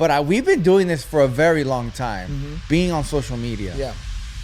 But we've been doing this for a very long time, being on social media. Yeah.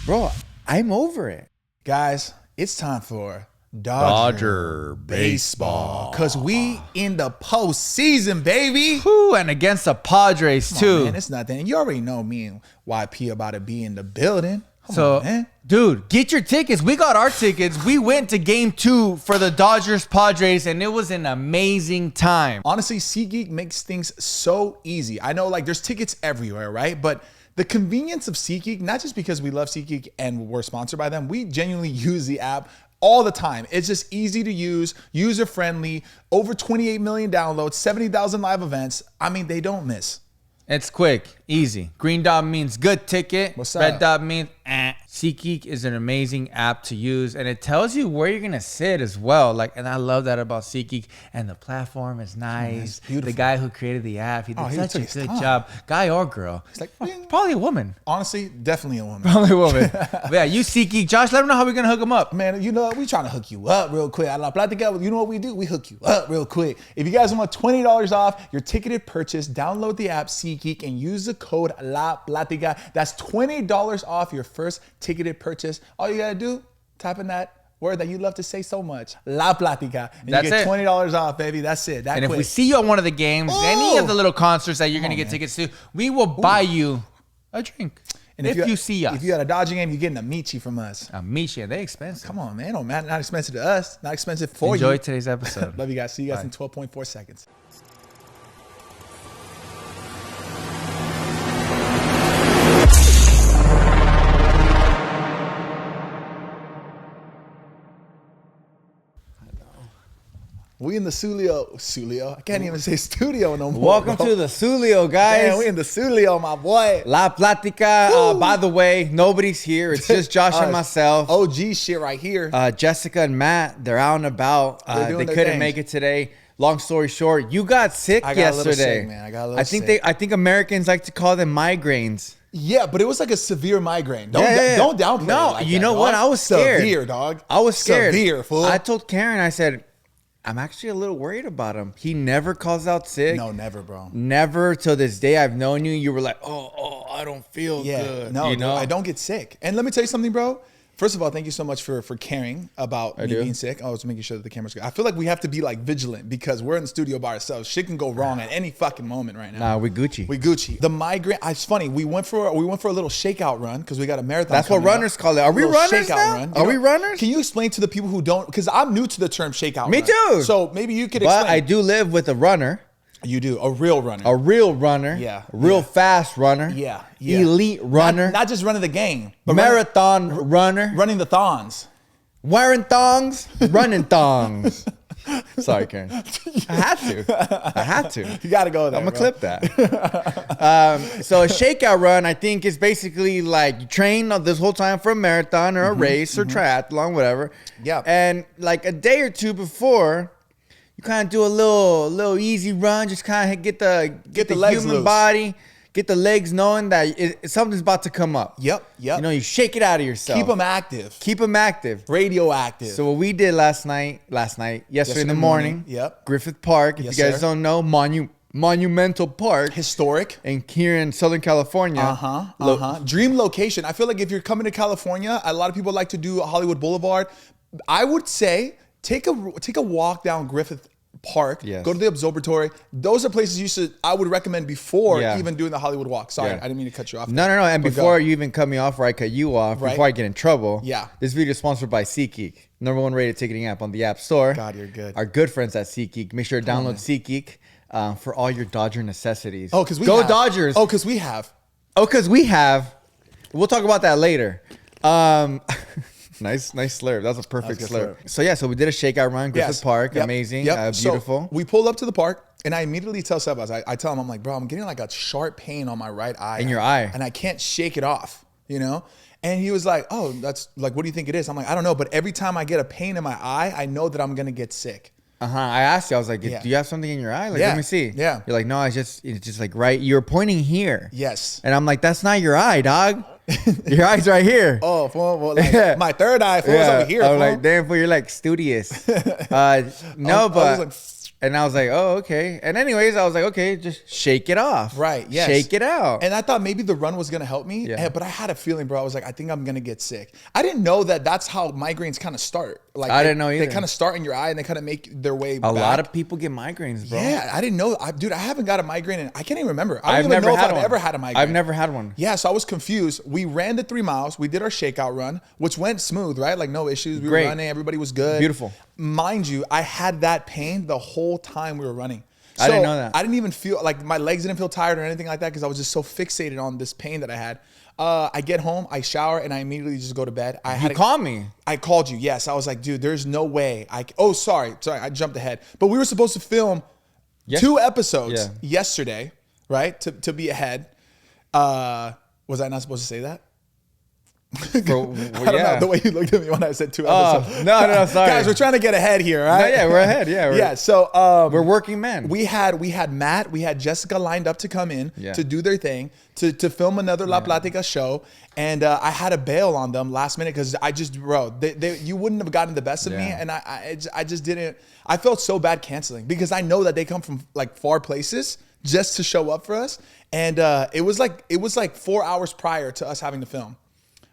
Bro, I'm over it. Guys, it's time for Dodger baseball. Because we in the postseason, baby. Whew, and against the Padres, Come too. on, man, it's nothing. You already know me and YP about to be in the building. Come on, man. Dude, get your tickets. We got our tickets. We went to game 2 for the Dodgers Padres, and it was an amazing time. Honestly, SeatGeek makes things so easy. I know, like, there's tickets everywhere, right? But the convenience of SeatGeek, not just because we love SeatGeek and we're sponsored by them, we genuinely use the app all the time. It's just easy to use, user-friendly, over 28 million downloads, 70,000 live events. I mean, they don't miss. It's quick, easy. Green dot means good ticket. What's Red up? dot means SeatGeek is an amazing app to use, and it tells you where you're gonna sit as well. And I love that about SeatGeek. And the platform is nice. beautiful. The guy who created the app, he did he such took a his good time. job. Guy or girl? It's like, Probably a woman. honestly, definitely a woman. Probably a woman. But yeah, you SeatGeek. Josh, let them know how we're gonna hook them up. Man, you know what? We trying to hook you up real quick. La Platica, you know what we do? We hook you up real quick. If you guys want $20 off your ticketed purchase, download the app SeatGeek and use the code La Platica. That's $20 off your first ticketed purchase. All you gotta do, type in that word that you love to say so much, La Platica, and That's you get it. $20 off, baby. That's it. That And if quick. we see you at one of the games, any Ooh. of the little concerts that you're gonna on, get man. tickets to, we will buy you a drink. And if you see us. if you at a Dodger game, you're getting a Michi from us. Misha, they expensive. Come on, man. Not expensive to us. Not expensive for Enjoy you. today's episode. Love you guys. See you guys Bye. in 12.4 seconds. We in the Sulio. I can't even say studio no more. Welcome bro. to the Sulio, guys. Man, we in the Sulio, my boy. La Platica. By the way, nobody's here. It's just Josh and Us. myself. OG shit right here. Jessica and Matt, they're out and about. They're doing They their couldn't thing. make it today. Long story short, you got sick I got a little yesterday. sick, man. I got a little sick. I think Americans like to call them migraines. Yeah, but it was like a severe migraine. Don't Yeah. don't downplay No, it like you that, know dog. what? I was scared. Severe, dog. I was scared. Severe, fool. I told Karen, I said, I'm actually a little worried about him. He never calls out sick. No, never, bro. Never till this day I've known you. You were like, oh, I don't feel Yeah, good. no, you know? I don't get sick. And let me tell you something, bro. First of all, thank you so much for caring about me do. being sick. I was making sure that the camera's good. I feel like we have to be like vigilant because we're in the studio by ourselves. Shit can go wrong at any fucking moment right now. Nah, we Gucci. We Gucci. The migraine. It's funny. We went for a little shakeout run because we got a marathon. That's what coming up. runners call it. Are we A little runners shakeout now? run. Are we runners? Can you explain to the people who don't? Because I'm new to the term shakeout. Me run. too. So maybe you could But explain. I do live with a runner, You do a real runner. a real runner, Yeah, a real yeah. fast runner, Yeah. elite runner, Not just running the game, but marathon runner, running the thons. wearing thongs, running thongs. Sorry, Karen. I had to. You got to go there. I'm gonna bro. clip that. So a shakeout run, I think, is basically like you train this whole time for a marathon or a race or triathlon, whatever. Yeah. And like a day or two before, you kind of do a little easy run, just kind of get the legs human loose. body, get the legs knowing that something's about to come up. Yep. You know, you shake it out of yourself. Keep them active. Keep them active. Radioactive. So what we did yesterday in the morning, Yep. Griffith Park. If Yes, you guys sir. don't know, Monumental Park. Historic. And here in Southern California. Dream location. I feel like if you're coming to California, a lot of people like to do Hollywood Boulevard. I would say take a walk down Griffith Park. Yes. Go to the observatory. Those are places I would recommend before Yeah. even doing the Hollywood walk. Sorry, Yeah. I didn't mean to cut you off. No. And But before go. you even cut me off or I cut you off, Right. before I get in trouble, Yeah. this video is sponsored by SeatGeek, #1 rated ticketing app on the App Store. God, you're good. Our good friends at SeatGeek. Make sure to on, download man. SeatGeek for all your Dodger necessities. Oh, because we Go have. Dodgers. Oh, because we have. Oh, because we have. We'll talk about that later. Nice slurp. That's a perfect That's a slurp. good So we did a shakeout run, Griffith Yes. Park. Yep. Amazing. Yep. So Beautiful. we pull up to the park, and I immediately tell Sebas, I tell him, I'm like, bro, I'm getting like a sharp pain on my right eye. In your eye. And I can't shake it off, you know? And he was like, oh, that's like, what do you think it is? I'm like, I don't know. But every time I get a pain in my eye, I know that I'm going to get sick. I asked you, I was like, Yeah. do you have something in your eye? Like, Yeah. let me see. Yeah. You're like, no, it's just like right. You're pointing here. Yes. And I'm like, that's not your eye, dog. Your eye's right here. Oh, well, like, Yeah. my third eye falls over here. I'm fool. like, damn, fool, you're like studious. No, I was but like, And I was like, oh, okay. And anyways, I was like, okay, just shake it off. Right, yes. Shake it out. And I thought maybe the run was going to help me. Yeah. But I had a feeling, bro. I was like, I think I'm going to get sick. I didn't know that that's how migraines kind of start. Like I didn't know either. They kind of start in your eye and they kind of make their way A back. lot of people get migraines, bro. Yeah, I didn't know. Dude, I haven't got a migraine and I can't even remember. I I've don't even never know had if one. I've ever had a migraine. I've never had one. Yeah, so I was confused. We ran the 3 miles. We did our shakeout run, which went smooth, right? Like no issues. We Great. were running. Everybody was good. Beautiful. Mind you, I had that pain the whole time we were running. So I didn't know that. I didn't even feel like my legs didn't feel tired or anything like that because I was just so fixated on this pain that I had. I get home, I shower, and I immediately just go to bed. You called me. I called you. Yes, I was like, dude, there's no way. Sorry, I jumped ahead. But we were supposed to film 2 episodes yesterday, right? To be ahead. Was I not supposed to say that? I don't know the way you looked at me when I said 2 episodes. No, sorry. Guys, we're trying to get ahead here, right? No, yeah, we're ahead. Yeah, Yeah, so we're working men. we had Matt, we had Jessica lined up to come in Yeah. to do their thing, to film another La Platica show, and I had to bail on them last minute because I just, bro, you wouldn't have gotten the best of me, Yeah. and I just didn't. I felt so bad canceling because I know that they come from like far places just to show up for us, and it was like 4 hours prior to us having to film.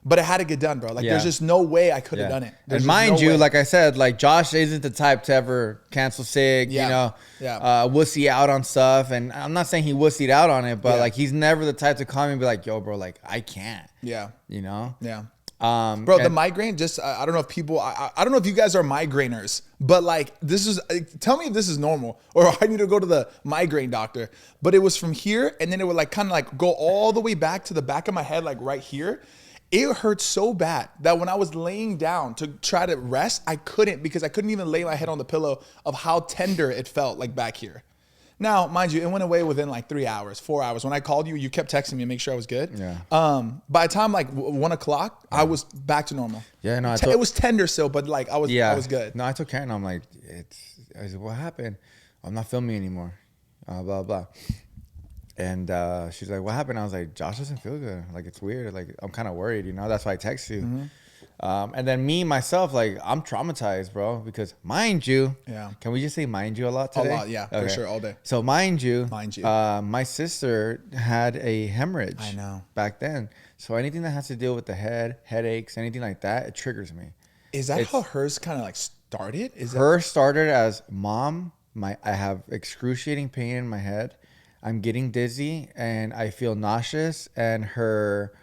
But it had to get done, bro. Like, Yeah. there's just no way I could have done it. There's And just mind no you, way. like I said, like Josh isn't the type to ever cancel sick, Yeah. wussy out on stuff. And I'm not saying he wussied out on it, but Yeah. like he's never the type to call me and be like, yo, bro, like I can't, yeah, you know? yeah. Bro, The migraine, just I don't know if people, I don't know if you guys are migrainers, but like this is, tell me if this is normal or I need to go to the migraine doctor. But it was from here and then it would like kind of like go all the way back to the back of my head, like right here. It hurt so bad that when I was laying down to try to rest, I couldn't because I couldn't even lay my head on the pillow of how tender it felt like back here. Now, mind you, it went away within like 3 hours, 4 hours. When I called you, you kept texting me to make sure I was good. Yeah. By the time like 1 o'clock, I was back to normal. Yeah, no, It was tender still, but like I was good. No, I told Karen, I'm like, I said, what happened? I'm not filming anymore. Blah, blah. And she's like, what happened? I was like, Josh doesn't feel good. Like, it's weird. Like, I'm kind of worried, you know? That's why I text you. And then myself, like, I'm traumatized, bro. Because mind you, Yeah. can we just say mind you a lot today? A lot, yeah, for sure, all day. So mind you, Mind you. my sister had a hemorrhage. I know. Back then. So anything that has to deal with the head, headaches, anything like that, it triggers me. Is that how hers kind of like started? Is that Her started as, Mom, I have excruciating pain in my head. I'm getting dizzy and I feel nauseous. And her,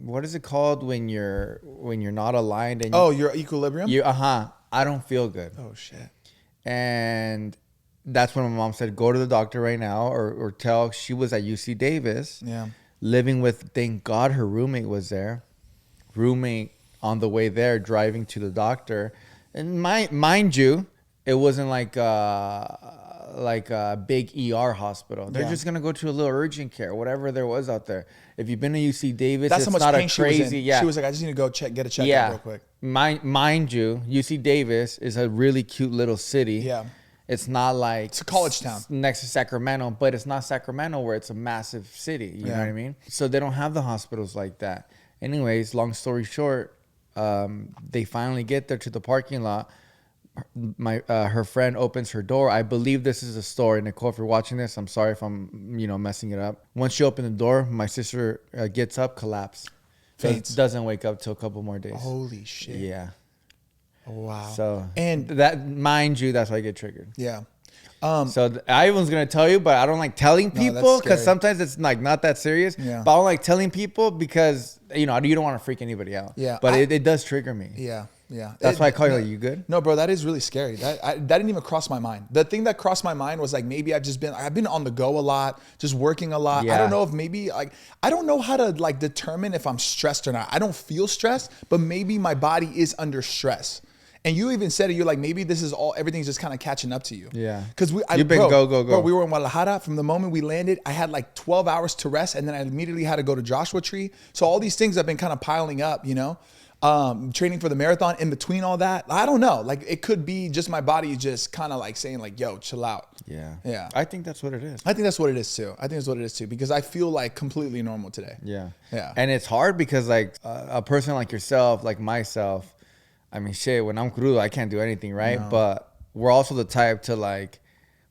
what is it called when you're not aligned and your equilibrium? I don't feel good. Oh shit. And that's when my mom said, go to the doctor right now, or tell. She was at UC Davis, Yeah. living with, thank God her roommate was there. Roommate on the way there, driving to the doctor. And mind you, it wasn't like a big ER hospital. They're Yeah. just gonna go to a little urgent care, whatever there was out there. If you've been to UC Davis, That's it's how much not pain a she was in. crazy. Yeah, She was like, I just need to go get a checkup real quick. Mind you, UC Davis is a really cute little city. Yeah. It's not like It's a college town. next to Sacramento, but it's not Sacramento where it's a massive city. You know what I mean? So they don't have the hospitals like that. Anyways, long story short, they finally get there to the parking lot. Her friend opens her door. I believe this is a story. Nicole, if you're watching this, I'm sorry if I'm messing it up. Once she opened the door, my sister gets up, collapsed. Faints. Doesn't wake up till a couple more days. Holy shit. Yeah. Wow. So And that, mind you, that's why I get triggered. yeah. So I was gonna tell you, but I don't like telling that's people because scary. sometimes it's like not that serious. Yeah. But I don't like telling people because you don't want to freak anybody out. Yeah. But it does trigger me. Yeah. Yeah. That's why I call you. Like, you good? No, bro, that is really scary. That didn't even cross my mind. The thing that crossed my mind was like maybe I've been on the go a lot, just working a lot. I Yeah. don't know if maybe like I don't know how to like determine if I'm stressed or not. I don't feel stressed, but maybe my body is under stress. And you even said it. You're like, maybe this is everything's just kind of catching up to you. Yeah. Because You've been go. Bro, we were in Guadalajara. From the moment we landed, I had like 12 hours to rest, and then I immediately had to go to Joshua Tree. So all these things have been kind of piling up, training for the marathon. In between all that, I don't know. Like it could be just my body just kind of like saying like, "Yo, chill out." Yeah. Yeah. I think that's what it is. I think that's what it is too. Because I feel like completely normal today. Yeah. Yeah. And it's hard because like a person like yourself, like myself, I mean, shit, when I'm crudo, I can't do anything, right? No. But we're also the type to like,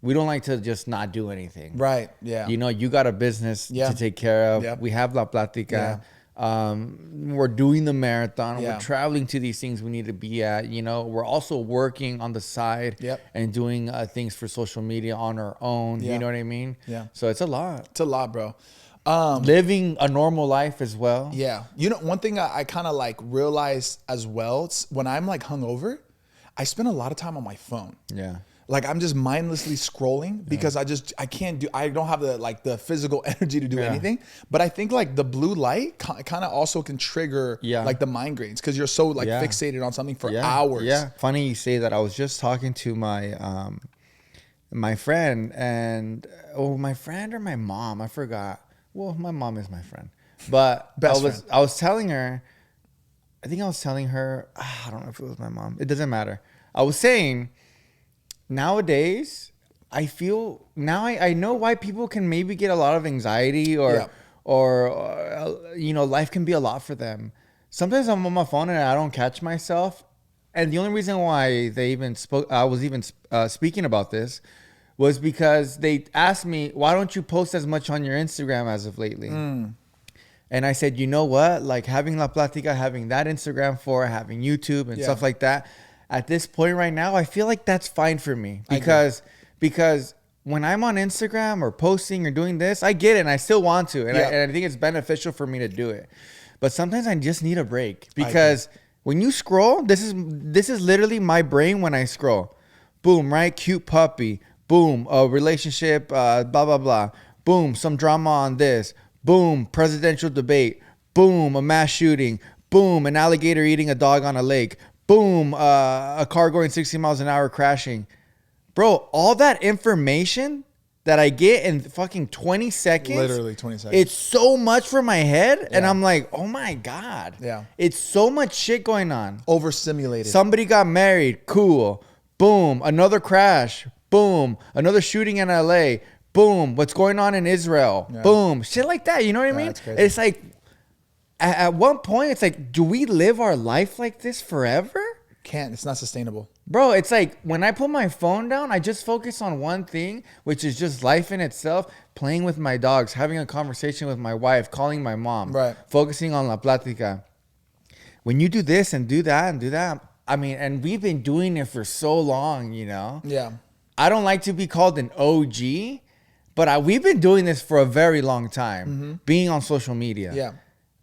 we don't like to just not do anything. Right. Yeah. You know, you got a business Yeah. to take care of. Yep. We have La Platica. We're doing the marathon. Yeah. We're traveling to these things we need to be at. You know, we're also working on the side Yep. and doing things for social media on our own. Yeah. You know what I mean? Yeah. So it's a lot. It's a lot, bro. Living a normal life as well. Yeah. You know, one thing I kind of like realized as well, when I'm like hungover, I spend a lot of time on my phone. Yeah. Like I'm just mindlessly scrolling because I don't have the physical energy to do anything. But I think like the blue light kind of also can trigger like the migraines because you're so like fixated on something for hours. Yeah. Funny you say that. I was just talking to my my friend and my friend or my mom, I forgot. Well, my mom is my friend, but I was telling her, I think I was telling her, I don't know if it was my mom. It doesn't matter. I was saying, nowadays, I feel now I know why people can maybe get a lot of anxiety or you know, life can be a lot for them. Sometimes I'm on my phone and I don't catch myself, and the only reason why they even I was even speaking about this was because they asked me, why don't you post as much on your Instagram as of lately? And I said, you know what? Like having La Platica, having that Instagram having YouTube and stuff like that. At this point right now, I feel like that's fine for me because when I'm on Instagram or posting or doing this, I get it and I still want to. And I think it's beneficial for me to do it. But sometimes I just need a break because when you scroll, this is literally my brain when I scroll. Boom, right? Cute puppy. Boom, a relationship, blah, blah, blah. Boom, some drama on this. Boom, presidential debate. Boom, a mass shooting. Boom, an alligator eating a dog on a lake. Boom, a car going 60 miles an hour crashing. Bro, all that information that I get in fucking 20 seconds. Literally 20 seconds. It's so much for my head. And I'm like, oh my God. Yeah. It's so much shit going on. Overstimulated. Somebody got married. Cool. Boom, another crash. Boom, another shooting in LA. Boom, what's going on in Israel? Yeah. Boom, shit like that. You know what I mean? That's crazy. It's like, at one point, it's like, do we live our life like this forever? It's not sustainable. Bro, it's like when I put my phone down, I just focus on one thing, which is just life in itself, playing with my dogs, having a conversation with my wife, calling my mom, right? Focusing on La Platica. When you do this and do that and do that, I mean, and we've been doing it for so long, you know? Yeah. I don't like to be called an OG, but we've been doing this for a very long time, being on social media. Yeah.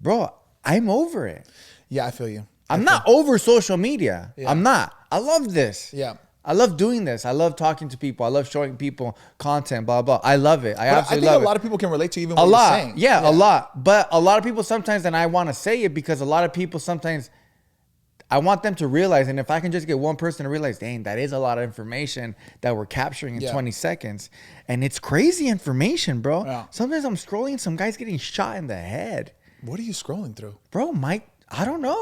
Bro, I'm over it. Yeah, I feel you. I'm not over social media. Yeah. I'm not. I love this. Yeah. I love doing this. I love talking to people. I love showing people content, blah, blah. I love it. I absolutely love it. I think a lot of people can relate to even what you're saying. Yeah, a lot. But a lot of people sometimes, and I want to say it because a lot of people sometimes, I want them to realize, and if I can just get one person to realize, dang, that is a lot of information that we're capturing in 20 seconds. And it's crazy information, bro. Yeah. Sometimes I'm scrolling, some guy's getting shot in the head. What are you scrolling through? Bro, Mike, I don't know.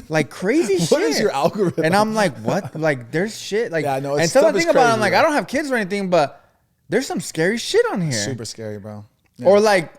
Like crazy shit. What is your algorithm? And I'm like, what? Like, there's shit. Like, yeah, no, and some of the thing about it, I'm like, I don't have kids or anything, but there's some scary shit on here. Super scary, bro. Yeah. Or like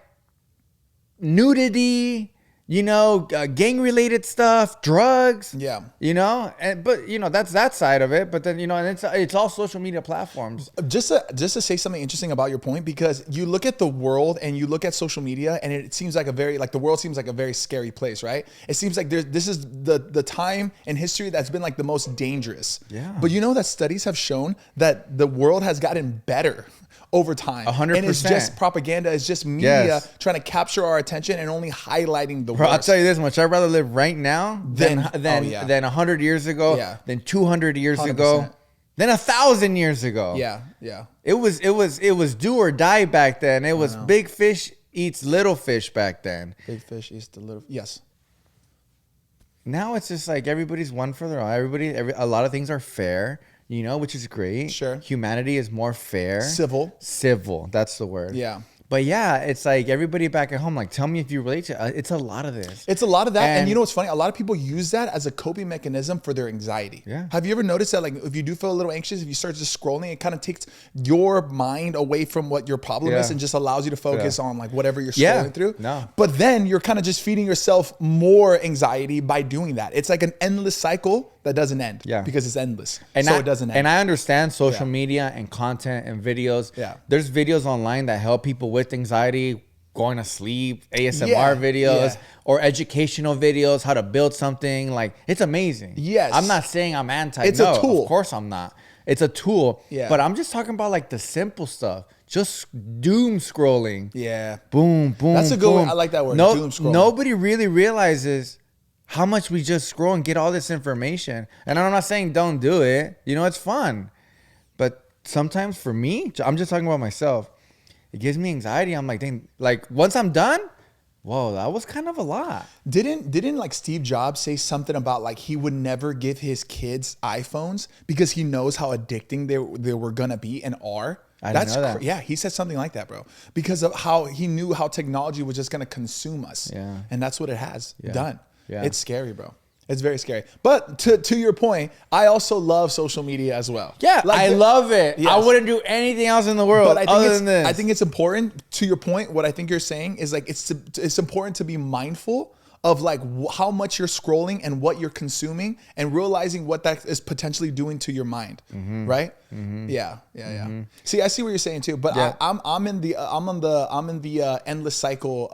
nudity, you know, gang-related stuff, drugs. Yeah. You know, but you know that's that side of it. But then you know, and it's all social media platforms. Just to say something interesting about your point, because you look at the world and you look at social media, and it seems like the world seems like a very scary place, right? It seems like this is the time in history that's been like the most dangerous. Yeah. But you know that studies have shown that the world has gotten better over time. 100%. And it's just propaganda. It's just media trying to capture our attention and only highlighting the worst. I'll tell you this much. I'd rather live right now than 100 years ago, than 200 years 100%. ago, than 1,000 years ago. Yeah, yeah. It was do or die back then. It was big fish eats little fish back then. Big fish eats the little. Yes. Now it's just like everybody's one for their own. A lot of things are fair. You know, which is great. Sure. Humanity is more fair. Civil. Civil. That's the word. Yeah. But yeah, it's like everybody back at home, like, tell me if you relate to it. It's a lot of this. It's a lot of that. And And- you know what's funny? A lot of people use that as a coping mechanism for their anxiety. Yeah. Have you ever noticed that, like, if you do feel a little anxious, if you start just scrolling, it kind of takes your mind away from what your problem is Yeah. and just allows you to focus Yeah. on like whatever you're Yeah. scrolling through. No. But then you're kind of just feeding yourself more anxiety by doing that. It's like an endless cycle that doesn't end. Yeah. Because it's endless. And so I, it doesn't end. And I understand social Yeah. media and content and videos. Yeah. There's videos online that help people with anxiety, going to sleep, ASMR Yeah. videos, Yeah. or educational videos, how to build something. Like, it's amazing. Yes. I'm not saying I'm anti. It's a tool. Of course I'm not. It's a tool. Yeah. But I'm just talking about like the simple stuff. Just doom scrolling. yeah. Boom, boom. That's a good boom. word. I like that word, No, doom scrolling. Nobody really realizes how much we just scroll and get all this information. And I'm not saying don't do it. You know, it's fun. But sometimes for me, I'm just talking about myself. It gives me anxiety. I'm like, dang, like once I'm done, whoa, that was kind of a lot. Didn't like Steve Jobs say something about like he would never give his kids iPhones because he knows how addicting they were gonna be and are? I didn't know that. Yeah, he said something like that, bro. Because of how he knew how technology was just gonna consume us. Yeah. And that's what it has Yeah. done. Yeah. It's scary, bro. It's very scary. But to your point, I also love social media as well. Yeah, Like, I love it. Yes. I wouldn't do anything else in the world But I think other it's, than this. I think it's important. To your point, what I think you're saying is like it's important to be mindful of like how much you're scrolling and what you're consuming, and realizing what that is potentially doing to your mind, right? Yeah. See, I see what you're saying too, but Yeah. I'm in the endless cycle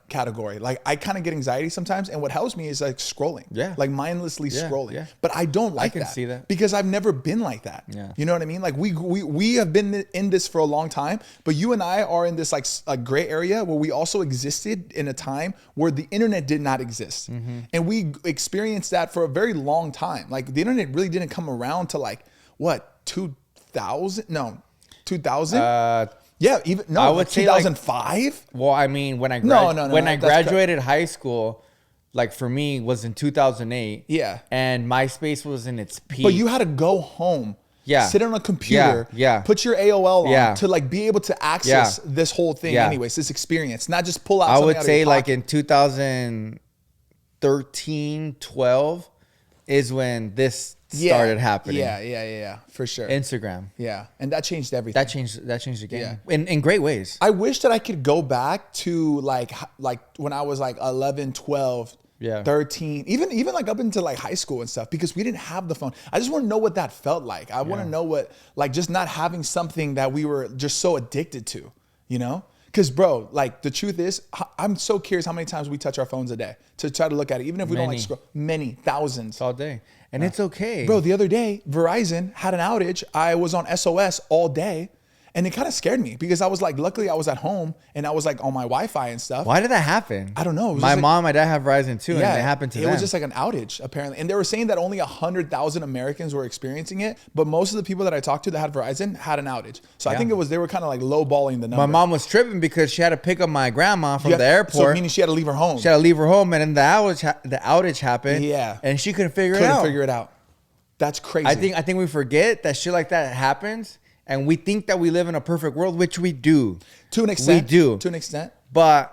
category. Like I kind of get anxiety sometimes, and what helps me is like scrolling, Yeah. like mindlessly Yeah, scrolling. yeah. But I don't like can that see that. because I've never been like that. Yeah. You know what I mean? Like we have been in this for a long time, but you and I are in this like a gray area where we also existed in a time where the internet did not exist. And we experienced that for a very long time. Like the internet really didn't come around to like what, 2000? No, 2000? Yeah, even no, I would say, like, 2005? Well, I mean, when I No, when I that's correct. graduated high school, like for me, was in 2008. Yeah. and MySpace was in its peak. But you had to go home. Yeah. Sit on a computer. Yeah. Put your AOL on Yeah. to like be able to access Yeah. this whole thing. Yeah. Anyways, this experience, not just pull out. I something would out of say your like pocket. in 2013, 12 is when this started happening. Yeah, for sure. Instagram. Yeah, and that changed everything. That changed the game Yeah. in great ways. I wish that I could go back to like when I was like 11, 12, Yeah. 13, even like up into like high school and stuff, because we didn't have the phone. I just want to know what that felt like. I want to know what, like, just not having something that we were just so addicted to, you know? Because, bro, like, the truth is, I'm so curious how many times we touch our phones a day to try to look at it, even if we don't like Many. scroll. Many, thousands. All day, and it's okay, Bro, the other day, Verizon had an outage. I was on SOS all day, and it kind of scared me because I was like, luckily I was at home and I was like on my Wi-Fi and stuff. Why did that happen? I don't know. It was My just like- mom, my dad have Verizon too, and it happened to it them. was just like an outage apparently, and they were saying that only 100,000 Americans were experiencing it, but most of the people that I talked to that had Verizon had an outage. So I Yeah. think they were kind of like lowballing the number. My mom was tripping because she had to pick up my grandma from the airport. so meaning she had to leave her home. She had to leave her home, and then the outage happened. Yeah. and she couldn't figure it Couldn't out. figure it out. That's crazy. I think we forget that shit like that happens, and we think that we live in a perfect world, which we do. to an extent, we do. to an extent. But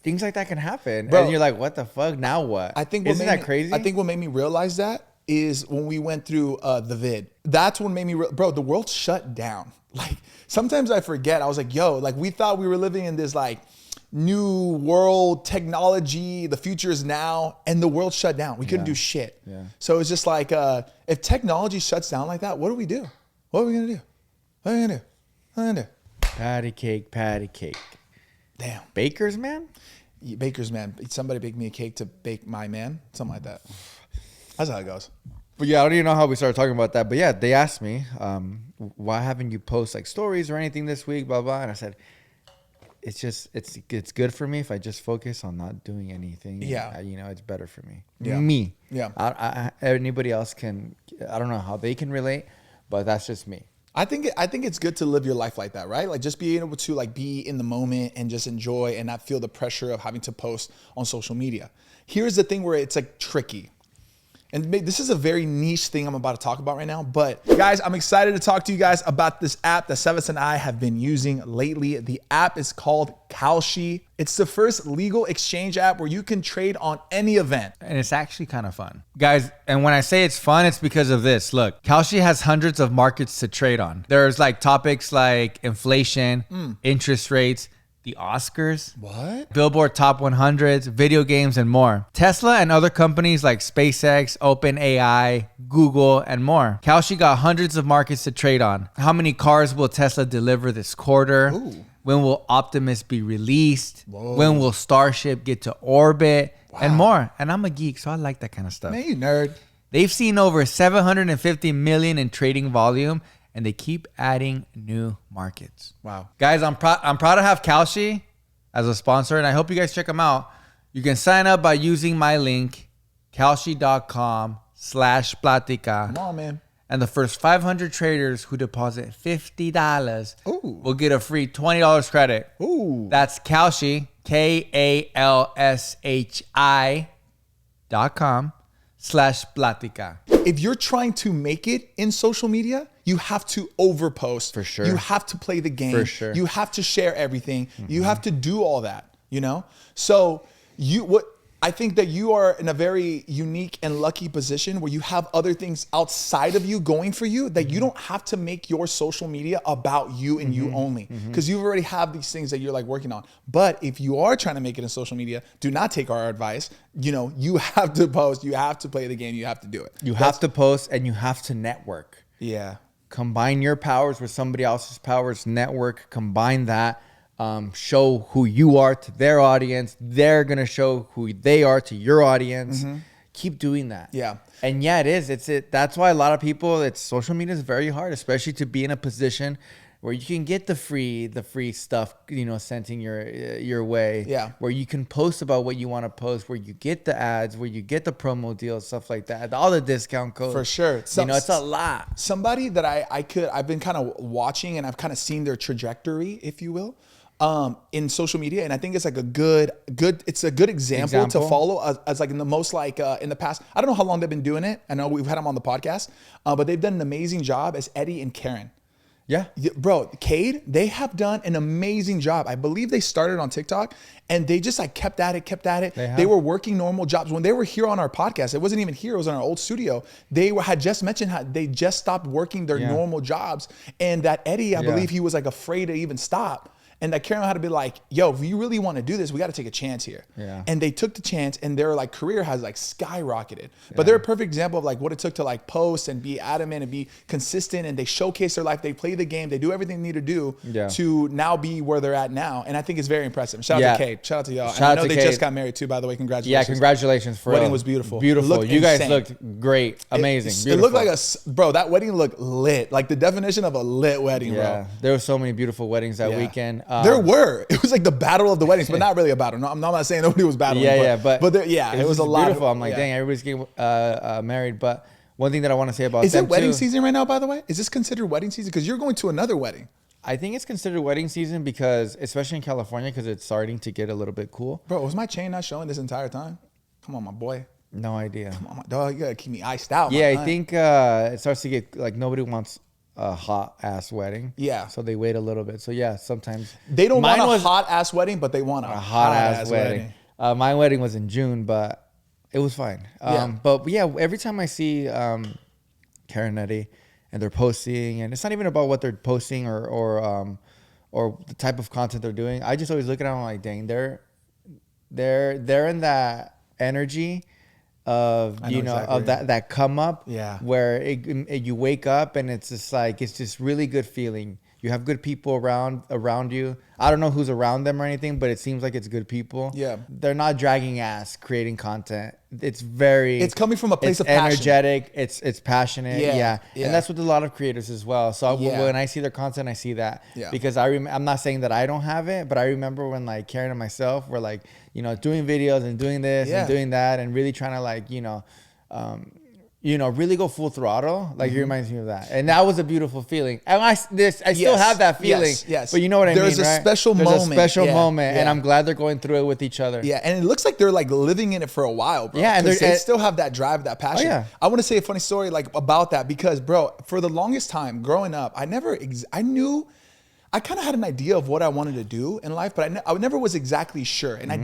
things like that can happen, Bro, and you're like, "What the fuck? Now what?" I think what Isn't made that me- crazy? I think what made me realize that is when we went through the vid. That's what made me, bro, the world shut down. Like sometimes I forget. I was like, yo, like we thought we were living in this like new world technology. The future is now, and the world shut down. We couldn't do shit. Yeah. So it's just like, if technology shuts down like that, what do we do? What are we gonna do? What are we gonna do? What are we gonna do? patty cake. Damn. Bakers, man. Baker's man. Somebody bake me a cake to bake my man. Something like that. That's how it goes. But yeah, I don't even know how we started talking about that. But yeah, they asked me, why haven't you post like stories or anything this week, blah, blah. And I said, it's good for me if I just focus on not doing anything. Yeah. It's better for me. Yeah. Me. Yeah. Anybody else I don't know how they can relate, but that's just me. I think it's good to live your life like that, right? Like just being able to like be in the moment and just enjoy and not feel the pressure of having to post on social media. Here's the thing where it's like tricky. And this is a very niche thing I'm about to talk about right now. But guys, I'm excited to talk to you guys about this app that Sebas and I have been using lately. The app is called Kalshi. It's the first legal exchange app where you can trade on any event. And it's actually kind of fun. Guys, and when I say it's fun, it's because of this. Look, Kalshi has hundreds of markets to trade on. There's like topics like inflation, interest rates, the Oscars, What? Billboard Top 100s, video games, and more. Tesla and other companies like SpaceX, OpenAI, Google, and more. Kalshi got hundreds of markets to trade on. How many cars will Tesla deliver this quarter? Ooh. When will Optimus be released? Whoa. When will Starship get to orbit? And more. And I'm a geek, so I like that kind of stuff. Man, you nerd. They've seen over 750 million in trading volume, and they keep adding new markets. Wow. Guys, I'm proud to have Kalshi as a sponsor, and I hope you guys check them out. You can sign up by using my link, kalshi.com/platica. Come on, man. And the first 500 traders who deposit $50 Ooh. will get a free $20 credit. Ooh. That's Kalshi, KALSHI.com/platica. If you're trying to make it in social media, you have to overpost. For sure. You have to play the game. For sure. You have to share everything. You have to do all that, So I think that you are in a very unique and lucky position where you have other things outside of you going for you that you don't have to make your social media about you and you only, because you already have these things that you're like working on. But if you are trying to make it in social media, do not take our advice. You have to post, you have to play the game, you have to do it. You have to post and you have to network. Yeah. Combine your powers with somebody else's powers, network, combine that. Show who you are to their audience. They're going to show who they are to your audience. Keep doing that. Yeah. And yeah, it is. That's why a lot of people, social media is very hard, especially to be in a position where you can get the free stuff, sent in your way. Yeah. Where you can post about what you want to post, where you get the ads, where you get the promo deals, stuff like that. All the discount codes. For sure. It's a lot. Somebody that I've been kind of watching and I've kind of seen their trajectory, if you will, in social media, and I think it's like a good example to follow as like in the most in the past. I don't know how long they've been doing it. I know we've had them on the podcast, but they've done an amazing job as Eddie and Karen. Yeah. Bro, Cade, they have done an amazing job. I believe they started on TikTok and they just like kept at it. They were working normal jobs. When they were here on our podcast, it wasn't even here, it was in our old studio. They had just mentioned how they just stopped working their normal jobs. And that Eddie, I believe he was like afraid to even stop. And that Karen had to be like, yo, if you really want to do this, we got to take a chance here. Yeah. And they took the chance and their like career has like skyrocketed. But they're a perfect example of like what it took to like post and be adamant and be consistent, and they showcase their life. They play the game. They do everything they need to do to now be where they're at now. And I think it's very impressive. Shout out to Kate. Shout out to y'all. And I know they just got married too, by the way. Congratulations. Yeah, congratulations. For wedding was beautiful. Beautiful. You guys insane. looked great. Amazing. It looked like bro, that wedding looked lit. Like the definition of a lit wedding, bro. There were so many beautiful weddings that weekend. There were. It was like the battle of the weddings, but not really a battle. No, I'm not saying nobody was battling. But it was a lot. Beautiful. I'm like, dang, everybody's getting married. But one thing that I want to say about is it wedding season right now? By the way, is this considered wedding season? Because you're going to another wedding. I think it's considered wedding season because, especially in California, because it's starting to get a little bit cool. Bro, was my chain not showing this entire time? Come on, my boy. No idea. Come on, my dog. You gotta keep me iced out. Yeah, I think it starts to get like nobody wants a hot ass wedding. Yeah. So they wait a little bit. So yeah, sometimes they don't want a hot ass wedding, but they want a hot ass wedding. My wedding was in June, but it was fine. But yeah, every time I see Karen and Eddie and they're posting, and it's not even about what they're posting or the type of content they're doing. I just always look at them like, dang, they're in that energy of of that come up where you wake up and it's just like it's just really good feeling. You have good people around you. I don't know who's around them or anything, but it seems like it's good people. Yeah, they're not dragging ass creating content. It's coming from a place of energetic. Passion. It's passionate. Yeah. And that's with a lot of creators as well. So when I see their content, I see that because I'm not saying that I don't have it, but I remember when like Karen and myself were like doing videos and doing this and doing that and really trying to like really go full throttle, like, it reminds me of that. And that was a beautiful feeling. And I still Yes, have that feeling. yes. But you know what I mean, There's a right? special There's moment. a special Yeah, moment, and yeah. I'm glad they're going through it with each other. Yeah, and it looks like they're like living in it for a while, bro. Yeah, and they they're- still have that drive, that passion. Oh, yeah. I want to say a funny story like about that because, bro, for the longest time growing up, I kind of had an idea of what I wanted to do in life, but I never was exactly sure. And I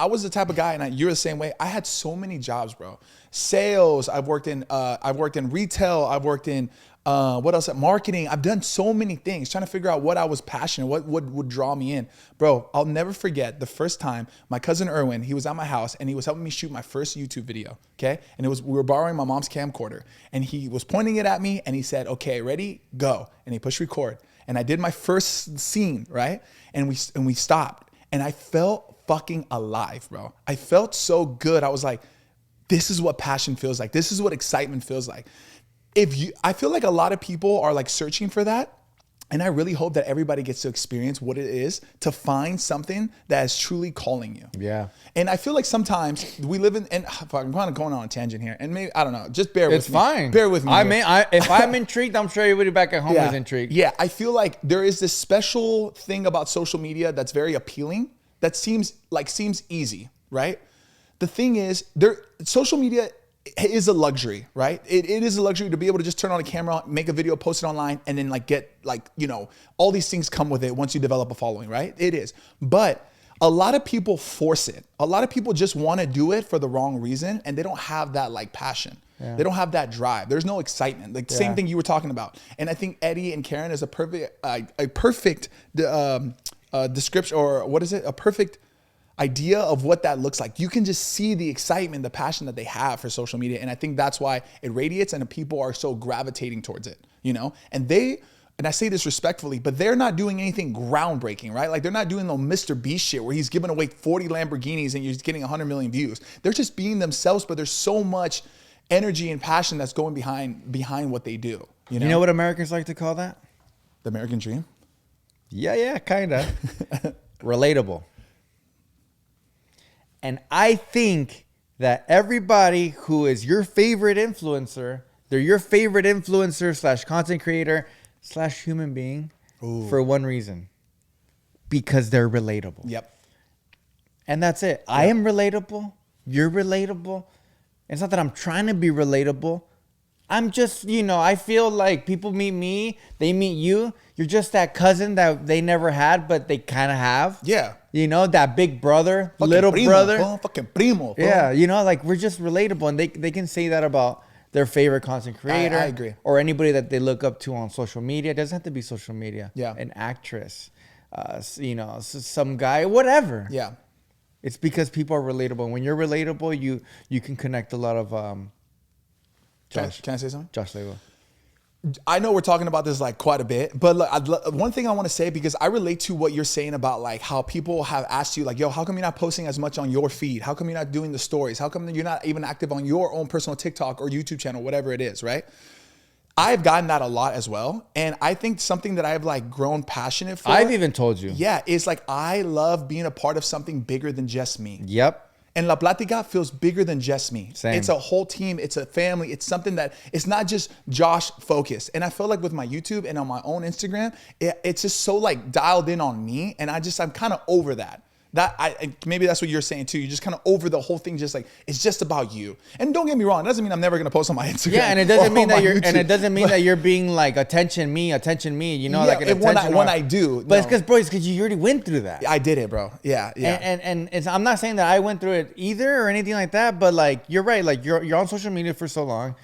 was the type of guy, and you're the same way. I had so many jobs, bro. Sales. I've worked in retail. I've worked in what else? Marketing. I've done so many things, trying to figure out what I was passionate, what would draw me in, bro. I'll never forget the first time my cousin Erwin, he was at my house and he was helping me shoot my first YouTube video. Okay, and we were borrowing my mom's camcorder, and he was pointing it at me, and he said, "Okay, ready, go," and he pushed record. And I did my first scene, right? And we stopped. And I felt fucking alive, bro. I felt so good. I was like, this is what passion feels like. This is what excitement feels like. I feel like a lot of people are like searching for that. And I really hope that everybody gets to experience what it is to find something that is truly calling you. Yeah. And I feel like sometimes we live in, and I'm kind of going on a tangent here, and maybe, I don't know, just bear with me. It's fine. Bear with me. I here. mean, if I'm intrigued, I'm sure everybody back at home is intrigued. Yeah, I feel like there is this special thing about social media that's very appealing that seems easy, right? The thing is, social media is a luxury, right? It is a luxury to be able to just turn on a camera, make a video, post it online, and then like get like, all these things come with it once you develop a following, right? It is. But a lot of people force it. A lot of people just want to do it for the wrong reason, and they don't have that like passion. Yeah. They don't have that drive. There's no excitement. Like the same thing you were talking about. And I think Eddie and Karen is a perfect description, or what is it? A perfect idea of what that looks like. You can just see the excitement, the passion that they have for social media. And I think that's why it radiates and people are so gravitating towards it, and I say this respectfully, but they're not doing anything groundbreaking, right? Like they're not doing no Mr. Beast shit where he's giving away 40 Lamborghinis and you're getting 100 million views. They're just being themselves, but there's so much energy and passion that's going behind what they do. You know what Americans like to call that? The American dream? Yeah, kind of. Relatable. And I think that everybody who is your favorite influencer, they're your favorite influencer / content creator / human being for one reason. Because they're relatable. Yep. And that's it. Yep. I am relatable. You're relatable. It's not that I'm trying to be relatable. I'm just, I feel like people meet me, they meet you. You're just that cousin that they never had, but they kind of have. Yeah. That big brother, fucking little primo, brother. Bro, fucking primo. Bro. Yeah, like we're just relatable, and they can say that about their favorite content creator. I agree. Or anybody that they look up to on social media. It doesn't have to be social media. Yeah. An actress, some guy, whatever. Yeah. It's because people are relatable. And when you're relatable, you can connect a lot of Josh. Can I say something? Josh Lego. I know we're talking about this like quite a bit, but look, one thing I want to say, because I relate to what you're saying about like how people have asked you like, yo, how come you're not posting as much on your feed? How come you're not doing the stories? How come you're not even active on your own personal TikTok or YouTube channel, whatever it is, right? I've gotten that a lot as well. And I think something that I've like grown passionate for. I've even told you. Yeah. Is like, I love being a part of something bigger than just me. Yep. And La Platica feels bigger than just me. Same. It's a whole team. It's a family. It's something that it's not just Josh focused. And I feel like with my YouTube and on my own Instagram, it's just so like dialed in on me. And I'm kind of over that. Maybe that's what you're saying too. You're just kind of over the whole thing. Just like, it's just about you. And don't get me wrong. It doesn't mean I'm never going to post on my Instagram. Yeah. And it doesn't mean that you're being like attention me. Like an attention. When I do. But it's because you already went through that. I did it, bro. Yeah. And I'm not saying that I went through it either or anything like that, but like, you're right. Like you're on social media for so long.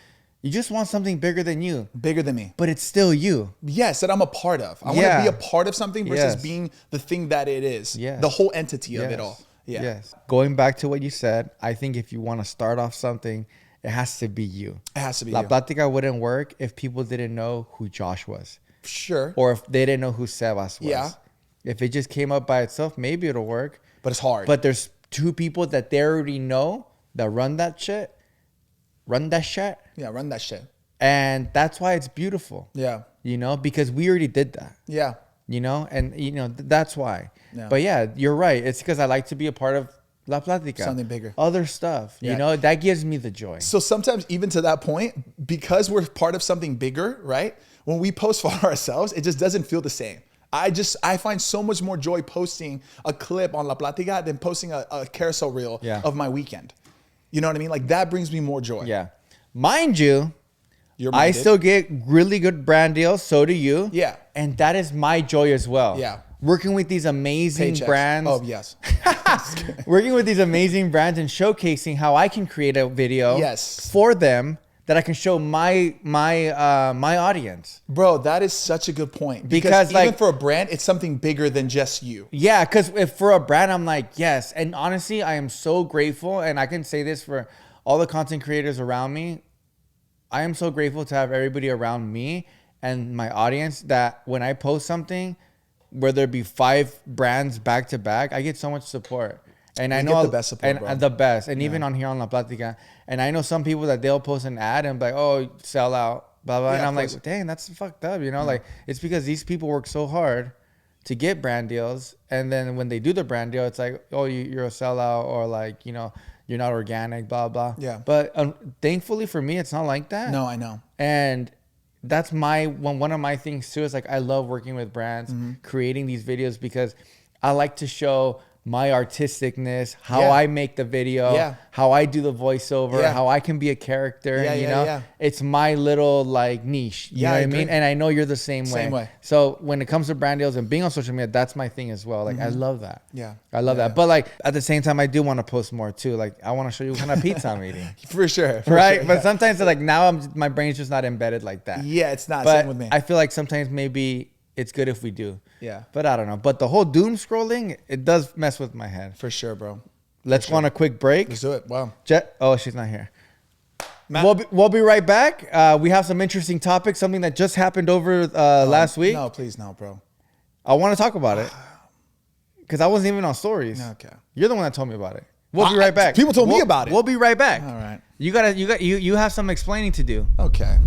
You just want something bigger than you. Bigger than me. But it's still you. Yes, that I'm a part of. I want to be a part of something versus being the thing that it is. Yes. The whole entity of it all. Yeah. Yes. Going back to what you said, I think if you want to start off something, it has to be you. It has to be La you. Platica wouldn't work if people didn't know who Josh was. Sure. Or if they didn't know who Sebas was. Yeah. If it just came up by itself, maybe it'll work. But it's hard. But there's two people that they already know that run that shit. Yeah, run that shit. And that's why it's beautiful. Yeah. Because we already did that. Yeah. And that's why. Yeah. But yeah, you're right. It's because I like to be a part of, La Platica. Something bigger. Other stuff. Yeah. You know, that gives me the joy. So sometimes even to that point, because we're part of something bigger, right? When we post for ourselves, it just doesn't feel the same. I find so much more joy posting a clip on La Platica than posting a carousel reel of my weekend. You know what I mean? Like that brings me more joy. Yeah. Mind you, You're I minded. still get really good brand deals. So do you. Yeah. And that is my joy as well. Yeah. Working with these amazing Paychecks. brands. Oh, yes. Working with these amazing brands and showcasing how I can create a video for them that I can show my audience. Bro, that is such a good point. Because even like, for a brand, it's something bigger than just you. Yeah, because if for a brand, I'm like, yes. And honestly, I am so grateful. And I can say this for all the content creators around me. I am so grateful to have everybody around me and my audience that when I post something, whether it be 5 brands back to back, I get so much support. And I know the best support, bro. and the best. And even on here on La Platica. And I know some people that they'll post an ad and be like, oh, sell out, blah, blah. Yeah, and I'm of like, dang, that's fucked up. You know, like it's because these people work so hard to get brand deals. And then when they do the brand deal, it's like, oh, you're a sellout, or like, you know, you're not organic, blah, blah. Yeah. But thankfully for me, it's not like that. No, I know. And that's one of my things too, is like, I love working with brands, creating these videos, because I like to show my artisticness, how I make the video, how I do the voiceover, how I can be a character. And, you know, it's my little like niche. You know what I mean? And I know you're the same way. So when it comes to brand deals and being on social media, that's my thing as well. Like I love that. Yeah. I love that. But like at the same time, I do want to post more too. Like I want to show you what kind of pizza I'm eating. For sure. Right. But sometimes like now my brain's just not embedded like that. Yeah, it's not. But Same with me. I feel like sometimes maybe it's good if we do. Yeah. But I don't know. But the whole doom scrolling, it does mess with my head. For sure, bro. Let's go on a quick break. Let's do it. Wow. Oh, she's not here. Matt- We'll be right back. We have some interesting topics, something that just happened over last week. No, please, no, bro. I want to talk about it because I wasn't even on stories. Okay. You're the one that told me about it. We'll be right back. People told me about it. We'll be right back. All right. You have some explaining to do. Okay.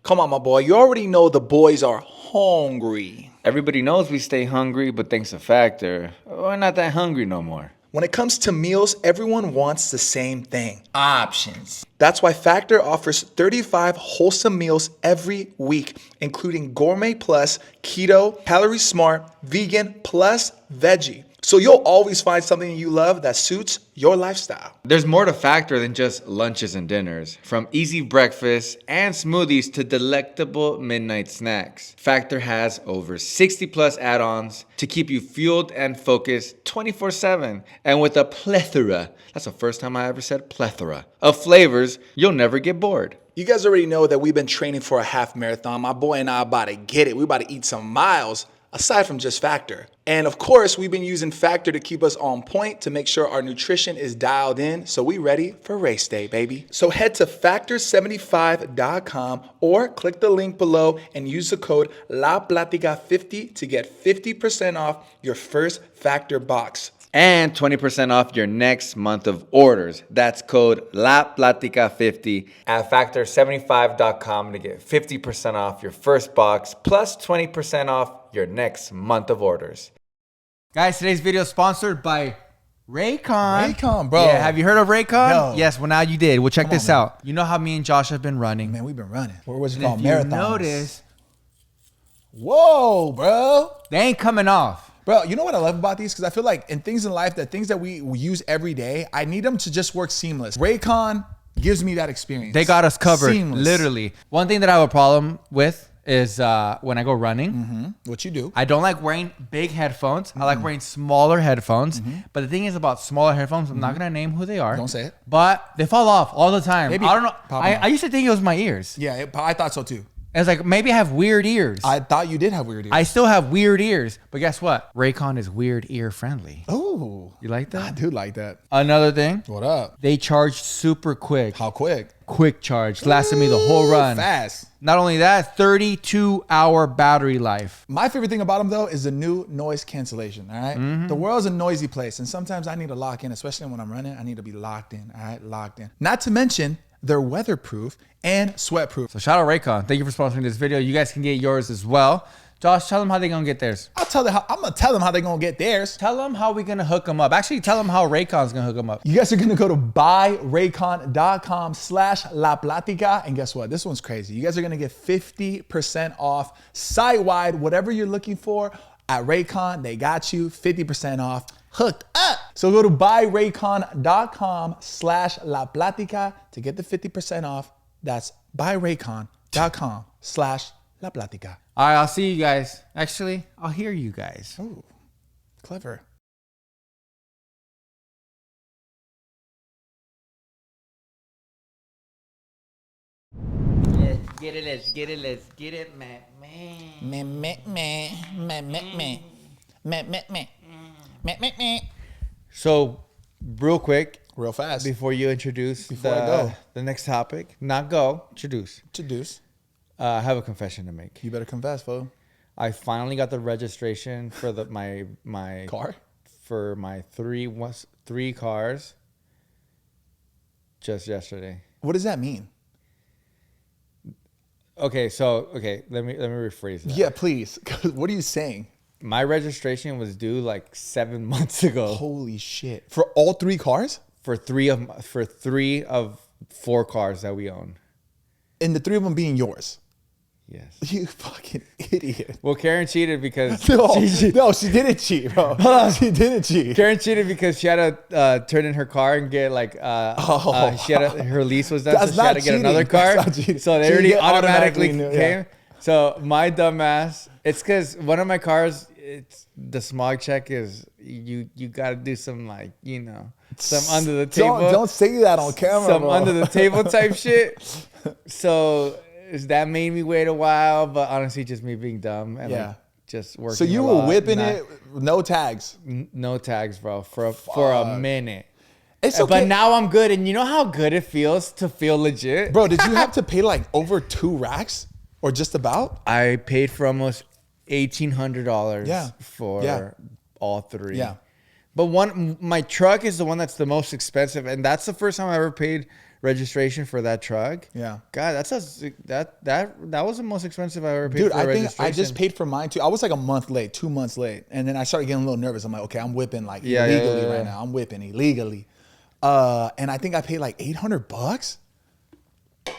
Come on, my boy. You already know the boys are hungry. Everybody knows we stay hungry, but thanks to Factor, we're not that hungry no more. When it comes to meals, everyone wants the same thing: options. That's why Factor offers 35 wholesome meals every week, including Gourmet Plus, Keto, Calorie Smart, Vegan, plus Veggie. So you'll always find something you love that suits your lifestyle. There's more to Factor than just lunches and dinners. From easy breakfasts and smoothies to delectable midnight snacks, Factor has over 60 plus add-ons to keep you fueled and focused 24/7. And with a plethora, that's the first time I ever said plethora, of flavors, you'll never get bored. You guys already know that we've been training for a half marathon. My boy and I are about to get it. We're about to eat some miles, aside from just Factor. And of course, we've been using Factor to keep us on point, to make sure our nutrition is dialed in, so we ready for race day, baby. So head to factor75.com or click the link below and use the code LAPLATICA50 to get 50% off your first Factor box. And 20% off your next month of orders. That's code LAPLATICA50 at factor75.com to get 50% off your first box plus 20% off your next month of orders. Guys, today's video is sponsored by Raycon. Raycon, bro. Yeah, have you heard of Raycon? No. Yes, well now you did. Well, check this man. out. You know how me and Josh have been running. Man, we've been running. What was it And called? if you Marathons. notice, Whoa, bro. they ain't coming off. Bro, you know what I love about these? Because I feel like in things in life, things that we use every day, I need them to just work seamless. Raycon gives me that experience. They got us covered, Seamless. literally. One thing that I have a problem with is when I go running. What you do? I don't like wearing big headphones. I like wearing smaller headphones. But the thing is about smaller headphones, I'm not going to name who they are. Don't say it. But they fall off all the time. Maybe I don't know. pop I them. used to think it was my ears. Yeah, I thought so too. It's like maybe I have weird ears. I thought you did have weird ears. I still have weird ears. But guess what? Raycon is weird ear friendly. Oh, You like that? I do like that. Another thing, What up? they charge super quick. How quick? Quick charge. Lasted me the whole run. Fast. Not only that, 32-hour battery life. My favorite thing about them though is the new noise cancellation. All right, the world's a noisy place, and sometimes I need to lock in, especially when I'm running. I need to be locked in. All right, locked in. Not to mention they're weatherproof and sweatproof. So shout out Raycon. Thank you for sponsoring this video. You guys can get yours as well. Josh, tell them how they gonna get theirs. I'm gonna tell them how they're gonna get theirs. Tell them how we gonna hook them up. Actually, tell them how Raycon's gonna hook them up. You guys are gonna go to buyraycon.com/La Platica. And guess what? This one's crazy. You guys are gonna get 50% off site-wide, whatever you're looking for at Raycon. They got you 50% off. Hooked up. So go to buyraycon.com/La Platica to get the 50% off. That's buyraycon.com/La Platica. All right, I'll see you guys. Actually, I'll hear you guys. Ooh, clever. Let's get it, man. So, real quick, Real fast. before you introduce Before I go. the next topic, not go, introduce. I have a confession to make. You better confess, fool. I finally got the registration for my Car? for my three cars just yesterday. What does that mean? Okay, let me rephrase that. Yeah, please. What are you saying? My registration was due like 7 months ago Holy shit. For all 3 cars? for three of 4 cars that we own. And the 3 of them being yours. Yes. You fucking idiot. Well, Karen cheated because No, she didn't cheat, bro. She didn't cheat. Karen cheated because she had to turn in her car and get like her lease was done, That's so she had not to get another cheating. That's car. not cheating. So they So you already get automatically automatically came. knew, yeah. So my dumbass, it's because one of my cars, it's the smog check is you got to do some like some under the table. Don't say that on camera, Some bro. under the table type shit. So that made me wait a while, but honestly, just me being dumb and Yeah. like, just working. So you a were lot, whipping not- it, no tags. No tags, bro, for a minute. It's okay. But now I'm good, and you know how good it feels to feel legit, Bro, did you have to pay like over 2 racks or just about? I paid for almost $1,800 Yeah. for Yeah. all 3. Yeah. But my truck is the one that's the most expensive, and that's the first time I ever paid registration for that truck. Yeah. God, that was the most expensive I ever paid Dude, for I registration. think I just paid for mine too. I was like a month late, 2 months late. And then I started getting a little nervous. I'm like, okay, I'm whipping like illegally right now. I'm whipping illegally. And I think I paid like $800.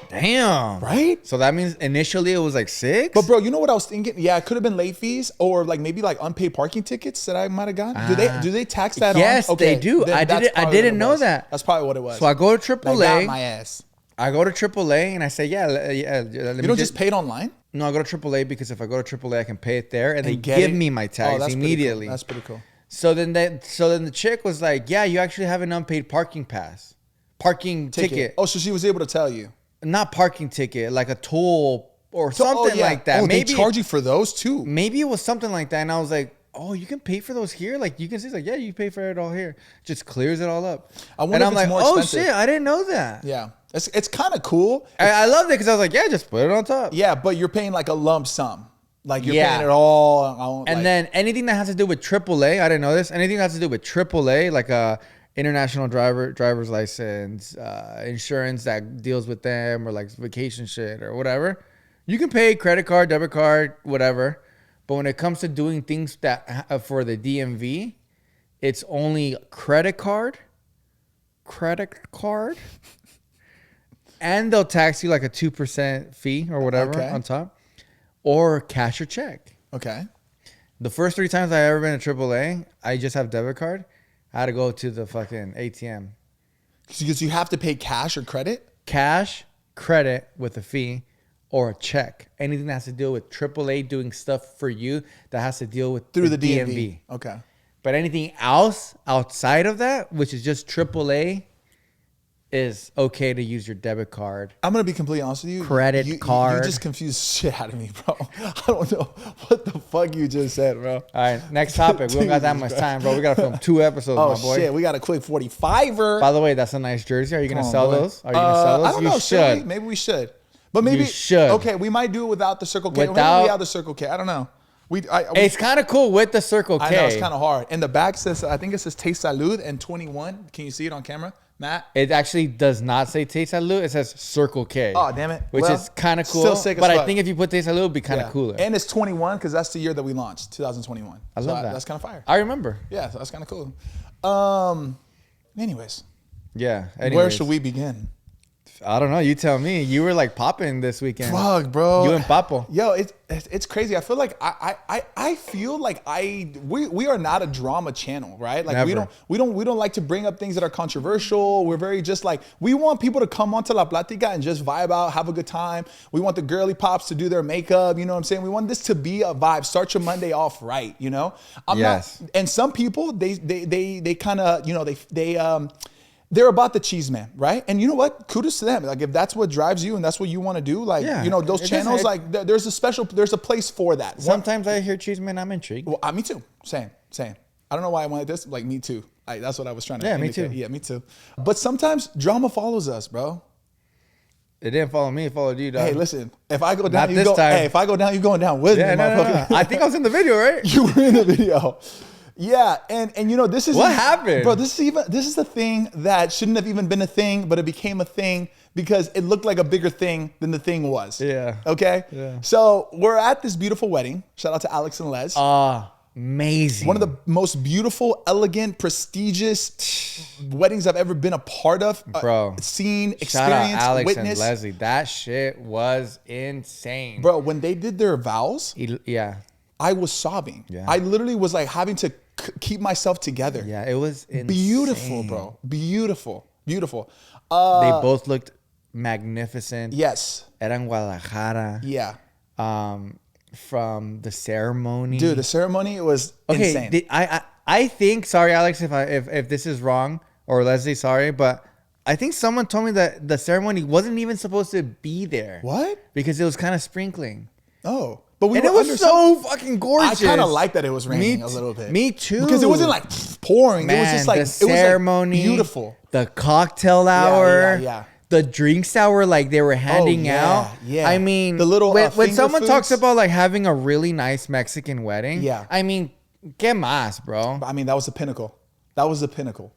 Damn. Right? So that means initially it was like 6? But bro, you know what I was thinking? Yeah, it could have been late fees or like maybe like unpaid parking tickets that I might have gotten. Do they tax that yes, on? they do. then I that's didn't probably what didn't it know was. that. That's probably what it was. So I go to They got AAA. my ass. I go to AAA and I say, let You me don't just pay it online? No, I go to AAA because if I go to AAA, I can pay it there and they get give it? me my Oh, tags that's pretty cool. immediately. That's pretty cool. So then the chick was like, yeah, you actually have an unpaid parking ticket. Oh, so she was able to tell you. Not parking ticket, like a toll or something like that. Oh, Maybe they charge you for those too. Maybe it was something like that. And I was like, oh, you can pay for those here? Like you can see, like, yeah, you pay for it all here. Just clears it all up. I wonder and if I'm it's like, more oh expensive. shit, I didn't know that. Yeah, it's kind of cool. I loved it because I was like, yeah, just put it on top. Yeah, but you're paying like a lump sum. Like you're Yeah. paying it all. And then anything that has to do with AAA, I didn't know this. Anything that has to do with AAA, like a international driver's license, insurance that deals with them, or like vacation shit or whatever, you can pay credit card, debit card, whatever. But when it comes to doing things that for the DMV, it's only credit card, and they'll tax you like a 2% fee or whatever Okay. on top, or cash or check. Okay. The first 3 times I ever been to AAA, I just have debit card. I had to go to the fucking ATM. Because you have to pay cash or credit? Cash, credit with a fee, or a check. Anything that has to deal with AAA doing stuff for you that has to deal with Through the DMV. Okay. But anything else outside of that, which is just AAA, is okay to use your debit card. I'm going to be completely honest with you. Credit card. You just confused shit out of me, bro. I don't know what the fuck you just said, bro. All right, next topic. We don't got that much time, bro. We got to film 2 episodes, Oh, my boy. shit. We got a quick 45er. By the way, that's a nice jersey. Are you going to Come on, sell boy. those? Are you going to sell those? I don't You know. should. We? Maybe we should. But maybe. You should. Okay, we might do it without the Circle K. Maybe Without- without the Circle K. I don't know. It's kind of cool with the Circle K. I know it's kind of hard. And the back says, I think it says Taste Salud and 21. Can you see it on camera? Matt? It actually does not say Tay Salud. It says Circle K. Oh, damn it. Which Well, is kind of cool. still sick as But I fuck. think if you put Tay Salud, it'd be kind of cooler. And it's 21 because that's the year that we launched, 2021. I love that. That's kind of fire. I remember. Yeah, so that's kind of cool. Anyways, Yeah. where Anyways. should we begin? I don't know. You tell me. You were like popping this weekend. Fuck, bro. You and Papo. Yo, it's crazy. I feel like I feel like we are not a drama channel, right? Like Never. we don't like to bring up things that are controversial. We're very just like, we want people to come onto La Platica and just vibe out, have a good time. We want the girly pops to do their makeup, you know what I'm saying? We want this to be a vibe. Start your Monday off right, you know? Yes. And some people they kind of, you know, they're about the cheese man, right? And you know what? Kudos to them. Like if that's what drives you and that's what you want to do, like, Yeah. you know, those It channels, doesn't- like there's a place for that. Sometimes I hear Cheeseman, I'm intrigued. Well, me too. Same. I don't know why I wanted this. Like me too. That's what I was trying to. Yeah, me indicate. too. Yeah, me too. But sometimes drama follows us, bro. It didn't follow me. It followed you, dog. Hey, listen. If I go down, Not you this go. time. Hey, if I go down, you going down with Yeah, me, no. motherfucker. I think I was in the video, right? You were in the video. Yeah, and you know, this is What happened? Bro, this is the thing that shouldn't have even been a thing, but it became a thing because it looked like a bigger thing than the thing was. Yeah. Okay? Yeah. So we're at this beautiful wedding. Shout out to Alex and Les. Amazing. One of the most beautiful, elegant, prestigious weddings I've ever been a part of. Bro. Seen, Shout out experienced, Alex witnessed. and Leslie. That shit was insane. Bro, when they did their vows, Yeah. I was sobbing. Yeah. I literally was like having to keep myself together. Yeah, it was insane. Beautiful, bro. Beautiful. They both looked magnificent. Yes. Era en Guadalajara. Yeah. From the ceremony. Dude, the ceremony was insane. I think, sorry Alex if this is wrong, or Leslie, sorry, but I think someone told me that the ceremony wasn't even supposed to be there. What? Because it was kind of sprinkling. Oh. But we And were it was under so fucking gorgeous. I kind of like that it was raining Me a little bit. Me too. Because it wasn't like pouring. Man, it was just like the it was like ceremony, beautiful. the cocktail hour, yeah. the drinks that were like they were handing yeah, out. yeah. I mean, The little, when finger someone talks foods. about like having a really nice Mexican wedding, Yeah. I mean, ¿qué más, bro? I mean, that was the pinnacle. That was the pinnacle.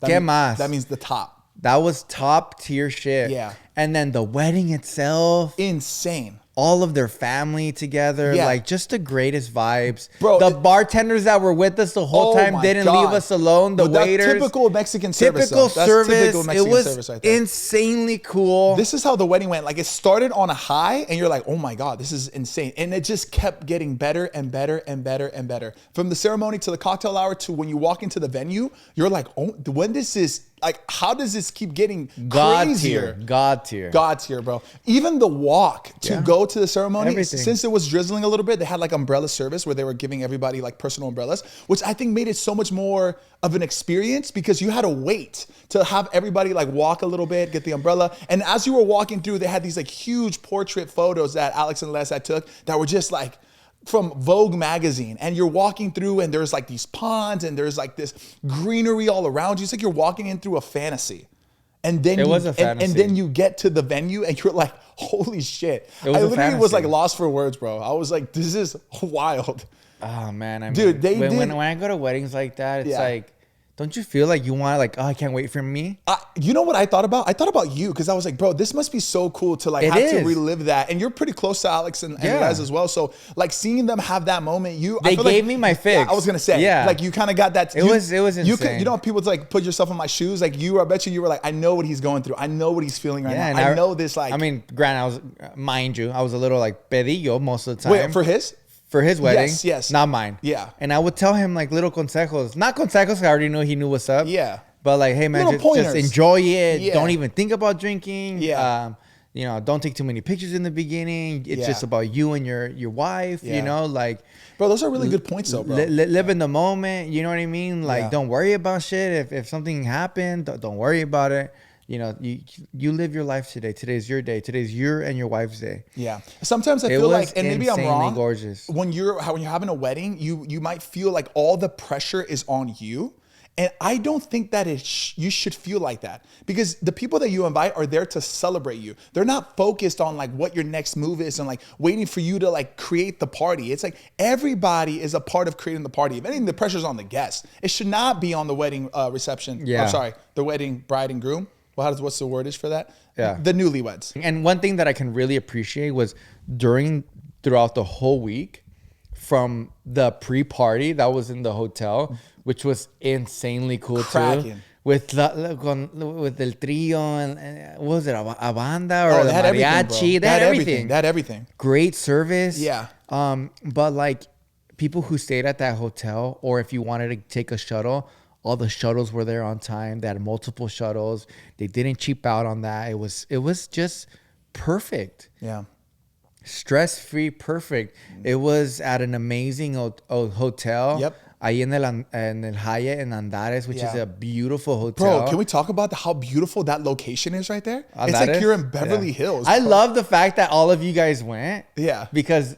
¿Qué más? That means the top. That was top tier shit. Yeah. And then the wedding itself, Insane. all of their family together, Yeah. like just the greatest vibes. Bro, the bartenders that were with us the whole Oh time my didn't God. leave us alone. The But that's waiters. typical Mexican service. Typical though. That's service. typical Mexican It was service right there. insanely cool. This is how the wedding went. Like it started on a high and you're like, oh my God, this is insane. And it just kept getting better and better and better and better. From the ceremony to the cocktail hour to when you walk into the venue, you're like, oh, when this is like, how does this keep getting God crazier? tier. God tier. God tier, bro. Even the walk to Yeah. go to the ceremony, Everything. since it was drizzling a little bit, they had like umbrella service where they were giving everybody like personal umbrellas, which I think made it so much more of an experience because you had to wait to have everybody like walk a little bit, get the umbrella. And as you were walking through, they had these like huge portrait photos that Alex and Les had took that were just like from Vogue magazine, and you're walking through and there's like these ponds and there's like this greenery all around you. It's like you're walking in through a fantasy. And then It you, was a and fantasy. then you get to the venue and you're like, holy shit. It was I a literally was like fantasy. lost for words, bro. I was like, this is wild. Oh man, I mean, Dude, they when, did- when I go to weddings like that, it's Yeah. like, don't you feel like you want like, oh, I can't wait for me? You know what I thought about? I thought about you because I was like, bro, this must be so cool to like It have to is. relive that. And you're pretty close to Alex and Yeah. Les as well. So like seeing them have that moment, I They feel gave like, me my Yeah, fix. I was gonna say, Yeah. like you kind of got that. It was You insane. you know, people like put yourself in my shoes. Like I bet you were like, I know what he's going through. I know what he's feeling right and now. I know this. Like, I mean, granted, mind you, I was a little like pedillo most of the time. wait for his. For his wedding, Yes. not mine. Yeah. And I would tell him like little consejos, not consejos. I already knew he knew what's up. Yeah. But like, hey man, Little just pointers. enjoy it. Yeah. Don't even think about drinking. Yeah. You know, don't take too many pictures in the beginning. It's Yeah. just about you and your wife. Yeah. You know, like. Bro, those are really good points though, bro. Live in the moment. You know what I mean? Like, Yeah. don't worry about shit. If something happened, don't worry about it. You know, you live your life today. Today's your day. Today's your and your wife's day. Yeah. Sometimes I It feel was like, and maybe I'm insanely wrong. gorgeous. When you're having a wedding, you might feel like all the pressure is on you, And I don't think that you should feel like that, because the people that you invite are there to celebrate you. They're not focused on like what your next move is and like waiting for you to like create the party. It's like everybody is a part of creating the party. If anything, the pressure's on the guests. It should not be on the wedding reception. Yeah. I'm sorry, the wedding bride and groom. What's the wordage for that? Yeah. The newlyweds. And one thing that I can really appreciate was throughout the whole week, from the pre-party that was in the hotel, which was insanely cool too. With el trio and what was it, a banda or the mariachi? They had everything. They had everything. Great service. Yeah. But like people who stayed at that hotel, or if you wanted to take a shuttle, all the shuttles were there on time. They had multiple shuttles. They didn't cheap out on that. It was just perfect. Yeah. Stress-free, perfect. It was at an amazing hotel. Yep. Ahí en el Hyatt in Andares, which is a beautiful hotel. Bro, can we talk about how beautiful that location is right there? Andares? It's like you're in Beverly Hills. I love the fact that all of you guys went. Yeah. Because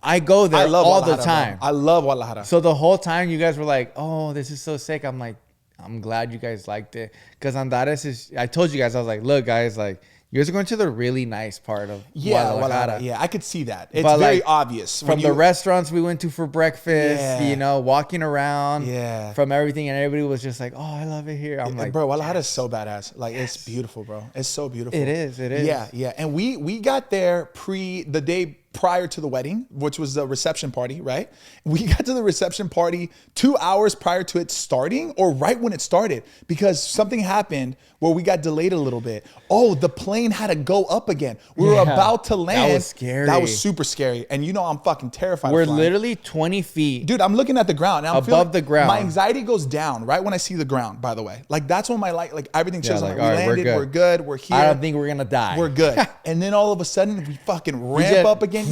I go there all the time. Bro. I love Guadalajara. So the whole time you guys were like, oh, this is so sick. I'm like, I'm glad you guys liked it. Because Andares I told you guys, I was like, look, guys, like, you guys are going to the really nice part of Guadalajara. Yeah, I could see that. It's But very like, obvious. From the restaurants we went to for breakfast, Yeah. Walking around. Yeah. From everything. And everybody was just like, oh, I love it here. I'm like, bro, Guadalajara is so badass. Like, it's beautiful, bro. It's so beautiful. It is. Yeah. And we got there the day prior to the wedding, which was the reception party, right? We got to the reception party 2 hours prior to it starting, or right when it started, because something happened where we got delayed a little bit. Oh, the plane had to go up again. We were about to land. That was scary. That was super scary. And you know I'm fucking terrified. We're of flying. literally 20 feet. Dude, I'm looking at the ground. And I'm above the ground. My anxiety goes down right when I see the ground, by the way. Like, that's when my everything shows like, we all right, landed, we're good, we're here. I don't think we're going to die. We're good. And then all of a sudden, we fucking ramp up again.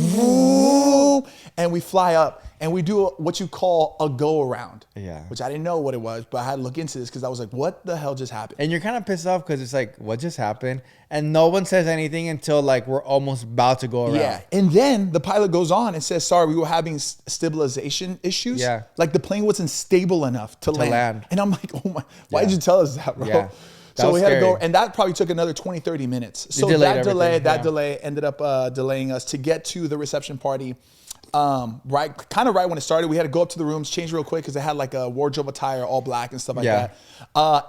And we fly up. And we do what you call a go around. Yeah. Which I didn't know what it was, but I had to look into this because I was like, what the hell just happened? And you're kind of pissed off because it's like, what just happened? And no one says anything until like we're almost about to go around. Yeah. And then the pilot goes on and says, sorry, we were having stabilization issues. Yeah. Like the plane wasn't stable enough to land. And I'm like, oh my, why did you tell us that, bro? Yeah. So we had to go, and that probably took another 20, 30 minutes. So that delay ended up delaying us to get to the reception party. Right when it started. We had to go up to the rooms, change real quick because they had like a wardrobe attire, all black and stuff like that,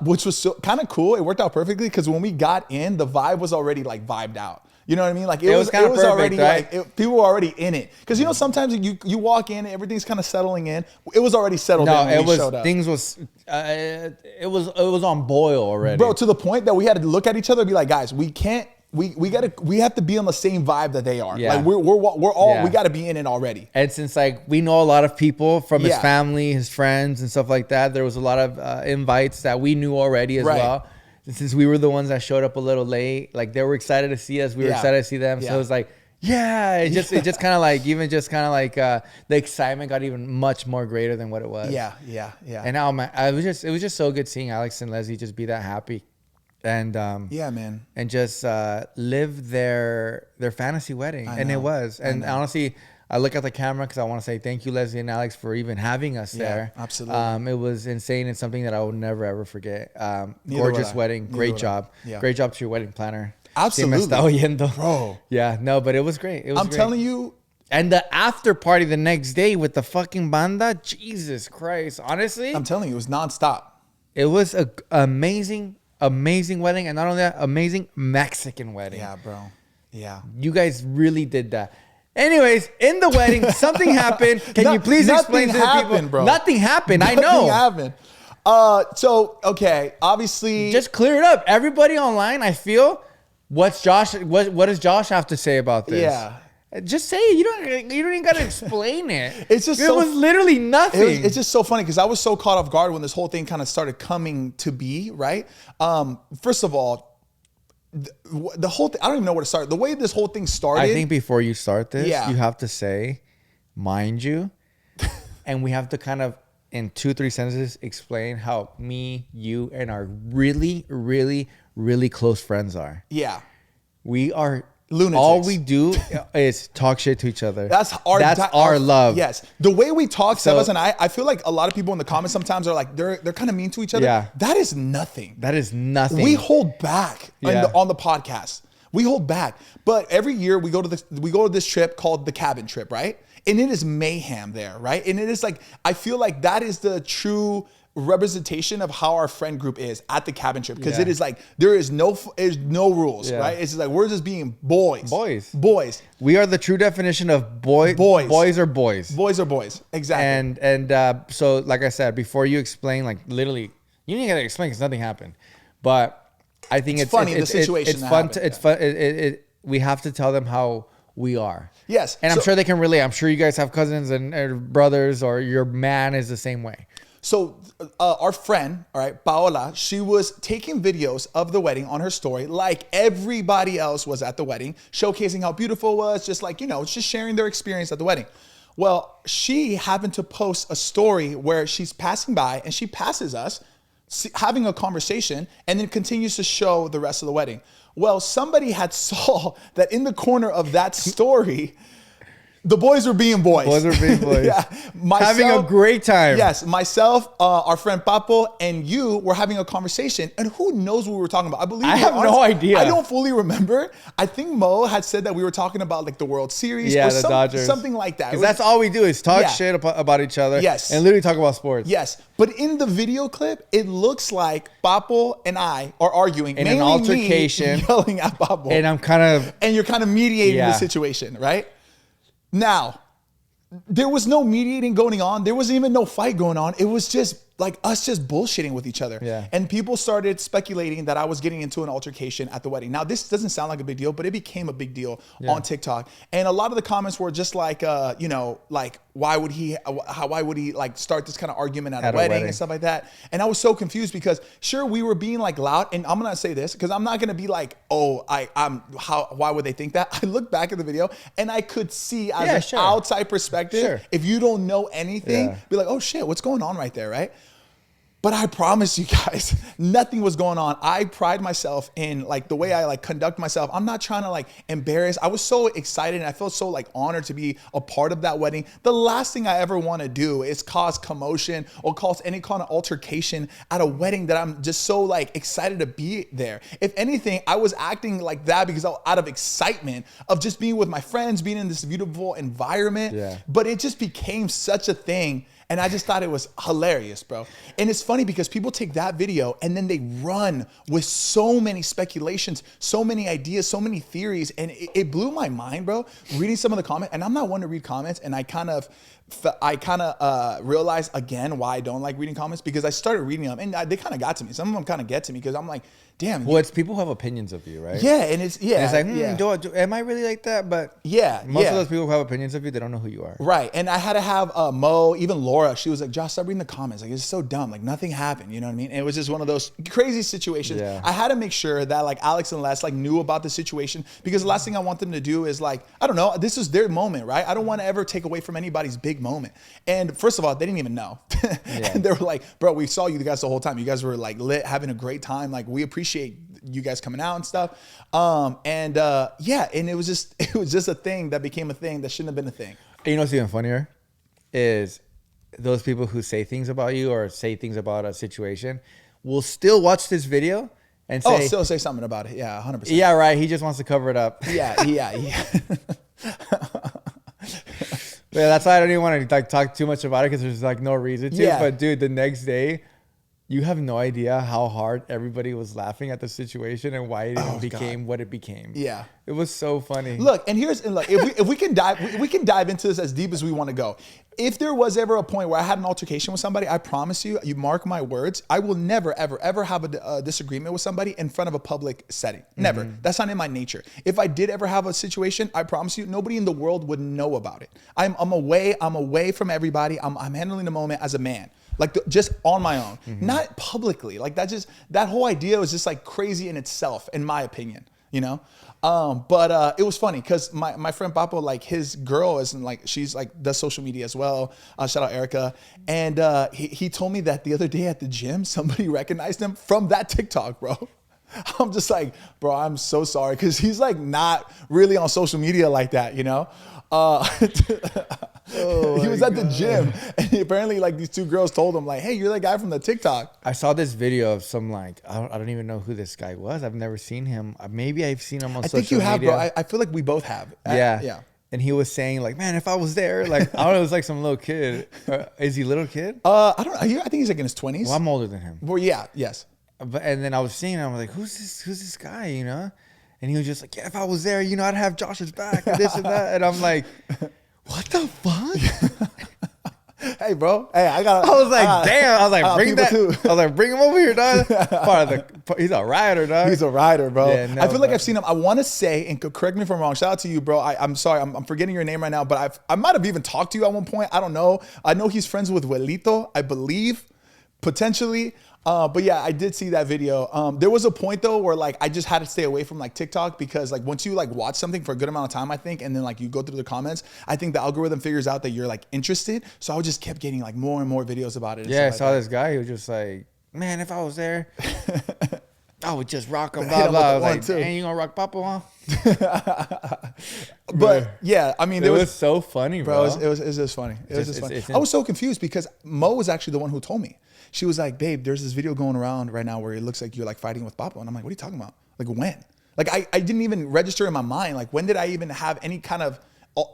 which was kind of cool. It worked out perfectly because when we got in, the vibe was already like vibed out. You know what I mean? Like it was kind of perfect, already right? like people were already in it. Because you know sometimes you walk in, everything's kind of settling in. It was already settled in when we showed up. Things was it was on boil already, bro. To the point that we had to look at each other and be like, guys, we can't. We have to be on the same vibe that they are. Yeah. Like we're all we got to be in it already. And since like we know a lot of people from his family, his friends, and stuff like that, there was a lot of invites that we knew already as well. And since we were the ones that showed up a little late, like they were excited to see us, we were excited to see them. So it was like, it just kind of like the excitement got even much more greater than what it was. Yeah. And now it was just so good seeing Alex and Leslie just be that happy. And man, and just live their fantasy wedding. And it was. And honestly, I look at the camera because I want to say thank you, Leslie and Alex, for even having us there. Absolutely. It was insane and something that I will never ever forget. Gorgeous wedding, great job. Great job to your wedding planner. Absolutely, bro. Yeah, no, but it was great. It was. I'm telling you. And the after party the next day with the fucking banda, Jesus Christ! Honestly, I'm telling you, it was nonstop. It was an amazing wedding, and not only that, amazing Mexican wedding. Yeah, bro. Yeah. You guys really did that. Anyways, in the wedding, something happened. Can you please explain to the people? Bro. Nothing happened. I know. Nothing happened. So, okay, obviously. Just clear it up. Everybody online, I feel, what does Josh have to say about this? Yeah. Just say it. You don't even gotta explain it. It was literally nothing. It's just so funny because I was so caught off guard when this whole thing kind of started coming to be, right? First of all, the whole thing, I don't even know where to start. The way this whole thing started. I think before you start this, you have to say, mind you, and we have to kind of, in 2-3 sentences, explain how me, you, and our really, really, really close friends are. Yeah. We are Lunatics. All we do is talk shit to each other. That's our love. Yes. The way we talk, So- Sebas and I feel like a lot of people in the comments sometimes are like, they're kind of mean to each other. Yeah. That is nothing. That is nothing. We hold back Yeah. on the podcast. We hold back. But every year we go to this trip called the cabin trip, right? And it is mayhem there, right? And it is like, I feel like that is the true representation of how our friend group is at the cabin trip, because Yeah. it is like there's no rules, Yeah. right? It's just like we're just being boys. We are the true definition of boys. Boys. Boys are boys. Boys are boys. Exactly. And so, like I said, before you explain, like literally, you didn't gotta explain because nothing happened. But I think it's funny, the situation It's that fun. happened, It's fun. We have to tell them how we are. Yes. And I'm So- sure they can relate. I'm sure you guys have cousins and brothers, or your man is the same way. So our friend, all right, Paola, she was taking videos of the wedding on her story like everybody else was at the wedding, showcasing how beautiful it was, just like, just sharing their experience at the wedding. Well, she happened to post a story where she's passing by and she passes us, having a conversation, and then continues to show the rest of the wedding. Well, somebody had saw that in the corner of that story, the boys were being boys. Boys are being boys. Yeah. Having a great time. Yes. Myself, our friend Papo, and you were having a conversation. And who knows what we were talking about? I have no idea. I don't fully remember. I think Mo had said that we were talking about like the World Series. Yeah, or the Dodgers. Something like that. Because that's all we do is talk Yeah. shit about each other. Yes. And literally talk about sports. Yes. But in the video clip, it looks like Papo and I are arguing. In an mainly me altercation. yelling at Papo. And I'm kind of... And you're kind of mediating Yeah. the situation, right? Now, there was no mediating going on. There wasn't even no fight going on. It was just like us just bullshitting with each other. Yeah. And people started speculating that I was getting into an altercation at the wedding. Now, this doesn't sound like a big deal, but it became a big deal on TikTok. And a lot of the comments were just like, like, why would he like start this kind of argument at a wedding and stuff like that? And I was so confused because sure, we were being like loud, and I'm gonna say this because I'm not gonna be like, why would they think that? I looked back at the video and I could see as an outside perspective, if you don't know anything, be like, oh shit, what's going on right there, right? But I promise you guys, nothing was going on. I pride myself in like the way I like conduct myself. I'm not trying to like embarrass. I was so excited and I felt so like honored to be a part of that wedding. The last thing I ever want to do is cause commotion or cause any kind of altercation at a wedding that I'm just so like excited to be there. If anything, I was acting like that because I was out of excitement of just being with my friends, being in this beautiful environment. Yeah. But it just became such a thing. And I just thought it was hilarious, bro. And it's funny because people take that video and then they run with so many speculations, so many ideas, so many theories. And it blew my mind, bro, reading some of the comments. And I'm not one to read comments. And I kind of realized again why I don't like reading comments, because I started reading them and they kind of got to me. Some of them kind of get to me because I'm like, damn. Well, it's people who have opinions of you, right? Yeah, and it's like, am I really like that? But most of those people who have opinions of you, they don't know who you are. Right. And I had to have Mo, even Laura, she was like, Josh, stop reading the comments. Like, it's so dumb. Like, nothing happened. You know what I mean? And it was just one of those crazy situations. Yeah. I had to make sure that like Alex and Les like knew about the situation, because the last thing I want them to do is like, I don't know, this is their moment, right? I don't want to ever take away from anybody's big moment. And first of all, they didn't even know. And they were like, bro, we saw you guys the whole time. You guys were like lit, having a great time. Like, we appreciate you guys coming out and stuff. And it was just a thing that became a thing that shouldn't have been a thing. You know what's even funnier is those people who say things about you or say things about a situation will still watch this video and say, still say something about it. Yeah, 100%. Yeah, right. He just wants to cover it up. Yeah. Yeah, that's why I don't even want to like talk too much about it, because there's like no reason to. Yeah. But dude, the next day, you have no idea how hard everybody was laughing at the situation and why it even became what it became. Yeah. It was so funny. Look, if we can dive into this as deep as we want to go. If there was ever a point where I had an altercation with somebody, I promise you, you mark my words, I will never, ever, ever have a disagreement with somebody in front of a public setting. Never. That's not in my nature. If I did ever have a situation, I promise you, nobody in the world would know about it. I'm away from everybody. I'm handling the moment as a man. Like just on my own, not publicly. Like that whole idea was just like crazy in itself, in my opinion, you know? But it was funny because my friend Papo, like his girl isn't like, she's like does social media as well. Shout out Erica. And he told me that the other day at the gym, somebody recognized him from that TikTok, bro. I'm just like, bro, I'm so sorry. Cause he's like not really on social media like that, you know? He was at the gym and apparently like these two girls told him like, hey, you're the guy from the TikTok. I saw this video of some like, I don't even know who this guy was. I've never seen him. Maybe I've seen him on social media. I think you have, bro. I feel like we both have. Yeah. And he was saying like, man, if I was there, like, I don't know, it was like some little kid. Is he a little kid? I don't know. I think he's like in his 20s. Well, I'm older than him. Well, yeah, yes. And then I was seeing him, I was like, who's this guy, you know? And he was just like, yeah, if I was there, you know, I'd have Josh's back and this and that. And I'm like, what the fuck? Hey, bro. Hey, I was like, damn. I was like, bring that. Too. I was like, bring him over here, dog. He's a rider, dog. He's a rider, bro. Yeah, no, I feel like I've seen him. I want to say, and correct me if I'm wrong. Shout out to you, bro. I'm sorry. I'm forgetting your name right now, but I might have even talked to you at one point. I don't know. I know he's friends with Welito, I believe, potentially. But yeah, I did see that video. There was a point though where like I just had to stay away from like TikTok because like once you like watch something for a good amount of time, I think, and then like you go through the comments, I think the algorithm figures out that you're like interested. So I just kept getting like more and more videos about it. Yeah, I saw this guy who was just like, man, if I was there, I would just rock him, blah, blah. I was like, dang, you gonna rock Papa, huh? But yeah, I mean, it was so funny, bro. It was just funny. It was just funny. I was so confused because Mo was actually the one who told me. She was like, babe, there's this video going around right now where it looks like you're like fighting with Papa. And I'm like, what are you talking about? Like when? Like I didn't even register in my mind. Like when did I even have any kind of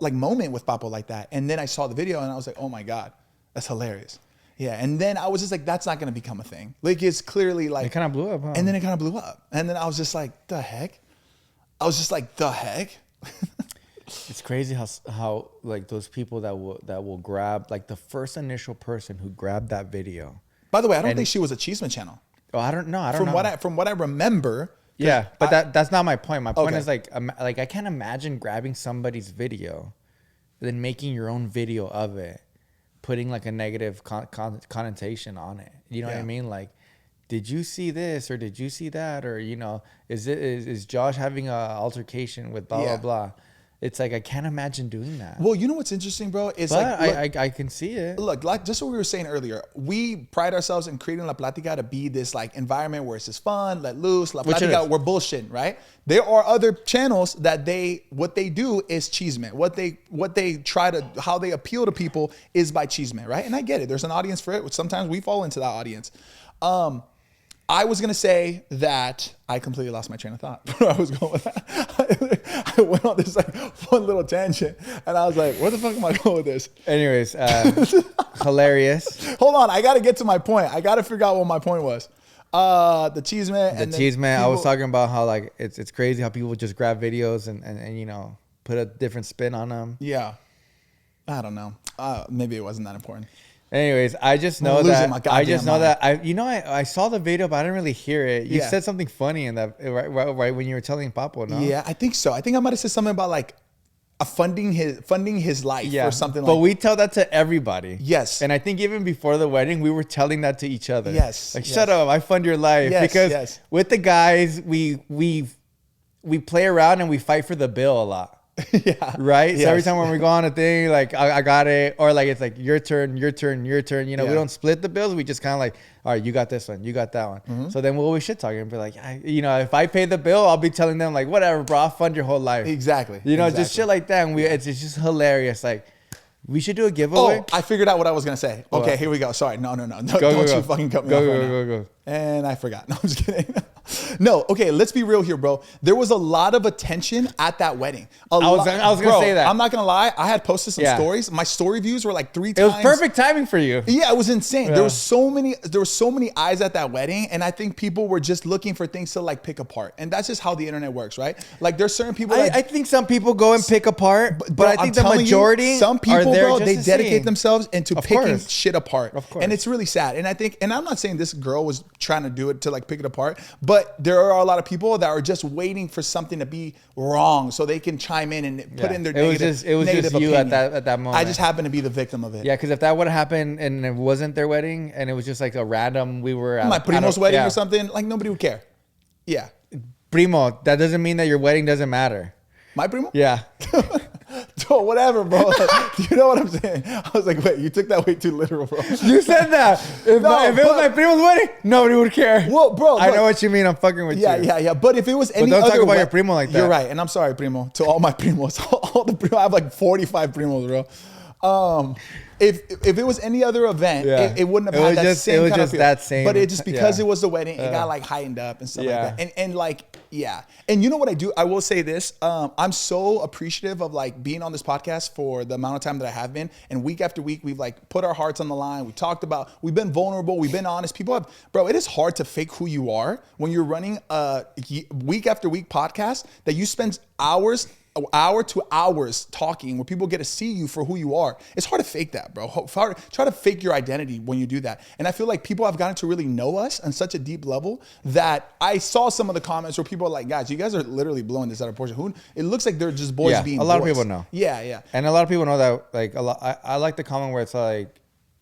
like moment with Papa like that? And then I saw the video and I was like, oh my God, that's hilarious. Yeah. And then I was just like, that's not going to become a thing. Like it's clearly like. It kind of blew up, huh? And then it kind of blew up. And then I was just like, the heck? I was just like, the heck? It's crazy how like those people that will grab like the first initial person who grabbed that video. By the way, I don't think she was a Cheeseman channel. Oh, I don't know. From what I remember. Yeah, but that's not my point. My point is like I can't imagine grabbing somebody's video, then making your own video of it, putting like a negative connotation on it. You know what I mean? Like, did you see this or did you see that, or you know, is Josh having a altercation with blah blah blah? It's like I can't imagine doing that. Well, you know what's interesting, bro? It's but like I can see it. Look, like just what we were saying earlier, we pride ourselves in creating La Platica to be this like environment where it's just fun, let loose. La Platica, we're bullshitting, right? There are other channels that what they do is cheeseman. What they try to, how they appeal to people is by cheeseman, right? And I get it. There's an audience for it, which sometimes we fall into that audience. I was going to say that I completely lost my train of thought where I was going with that. I went on this like one little tangent and I was like, where the fuck am I going with this? Anyways, hilarious. Hold on. I got to get to my point. I got to figure out what my point was. The cheeseman. I was talking about how like, it's crazy how people just grab videos and you know, put a different spin on them. Yeah. I don't know. Maybe it wasn't that important. Anyways, I just know that I saw the video, but I didn't really hear it. You said something funny in that right when you were telling Papo, no? Yeah, I think so. I think I might have said something about like funding his life or something like that. But we tell that to everybody. Yes. And I think even before the wedding, we were telling that to each other. Yes. Like, shut up, I fund your life. Yes, because with the guys, we play around and we fight for the bill a lot. Yeah. Right? Yes. So every time when we go on a thing, like I got it, or like it's like your turn, your turn, your turn. You know, we don't split the bills. We just kind of like, all right, you got this one, you got that one. Mm-hmm. So then we'll always shit talking and be like, you know, if I pay the bill, I'll be telling them like, whatever, bro, I'll fund your whole life. Exactly. You know, just shit like that. And it's just hilarious. Like, we should do a giveaway. Oh, I figured out what I was gonna say. Okay, here we go. Sorry, no. Don't you fucking cut me off right now. Go. And I forgot. No, I'm just kidding. No, okay, let's be real here, bro. There was a lot of attention at that wedding. I was gonna say that. I'm not gonna lie. I had posted some stories. My story views were like 3 times. It was perfect timing for you. Yeah, it was insane. Yeah. There were so many eyes at that wedding, and I think people were just looking for things to like pick apart. And that's just how the internet works, right? Like there's certain people. I think some people go and pick apart, but I think the majority, some people, bro, they dedicate themselves into picking course. Shit apart. Of course. And it's really sad. And I think, and I'm not saying this girl was trying to do it to like pick it apart, but there are a lot of people that are just waiting for something to be wrong so they can chime in and put in their negative It was just you opinion. at that moment. I just happened to be the victim of it. Yeah, because if that would have happened and it wasn't their wedding and it was just like a random, we were at my primo's wedding or something, like nobody would care. Yeah. Primo, that doesn't mean that your wedding doesn't matter. My primo? Yeah. Bro, whatever, bro. You know what I'm saying? I was like, wait, you took that way too literal, bro. You said that. If, if it was my primo's wedding, nobody would care. Well, bro, I know what you mean. I'm fucking with you. Yeah. But if it was any don't other talk about way- your primo like that. You're right, and I'm sorry, primo, to all my primos, all the primos. I have like 45 primos, bro. If it was any other event, Yeah. it wouldn't have It had was that just- same it was kind just of feel. that same- But it just because yeah. it was the wedding, it got like heightened up and stuff Yeah. like that. And like, yeah. And you know what I do? I will say this. I'm so appreciative of like being on this podcast for the amount of time that I have been. And week after week, we've like put our hearts on the line. We talked about, we've been vulnerable. We've been honest. People have, bro, it is hard to fake who you are when you're running a week after week podcast that you spend hour to hours talking where people get to see you for who you are. It's hard to fake that, bro. Try to fake your identity when you do that. And I feel like people have gotten to really know us on such a deep level that I saw some of the comments where people are like, guys, you guys are literally blowing this out of proportion. It looks like they're just boys being a lot boys. of people know. Yeah. And a lot of people know that, like, a lot. I like the comment where it's like,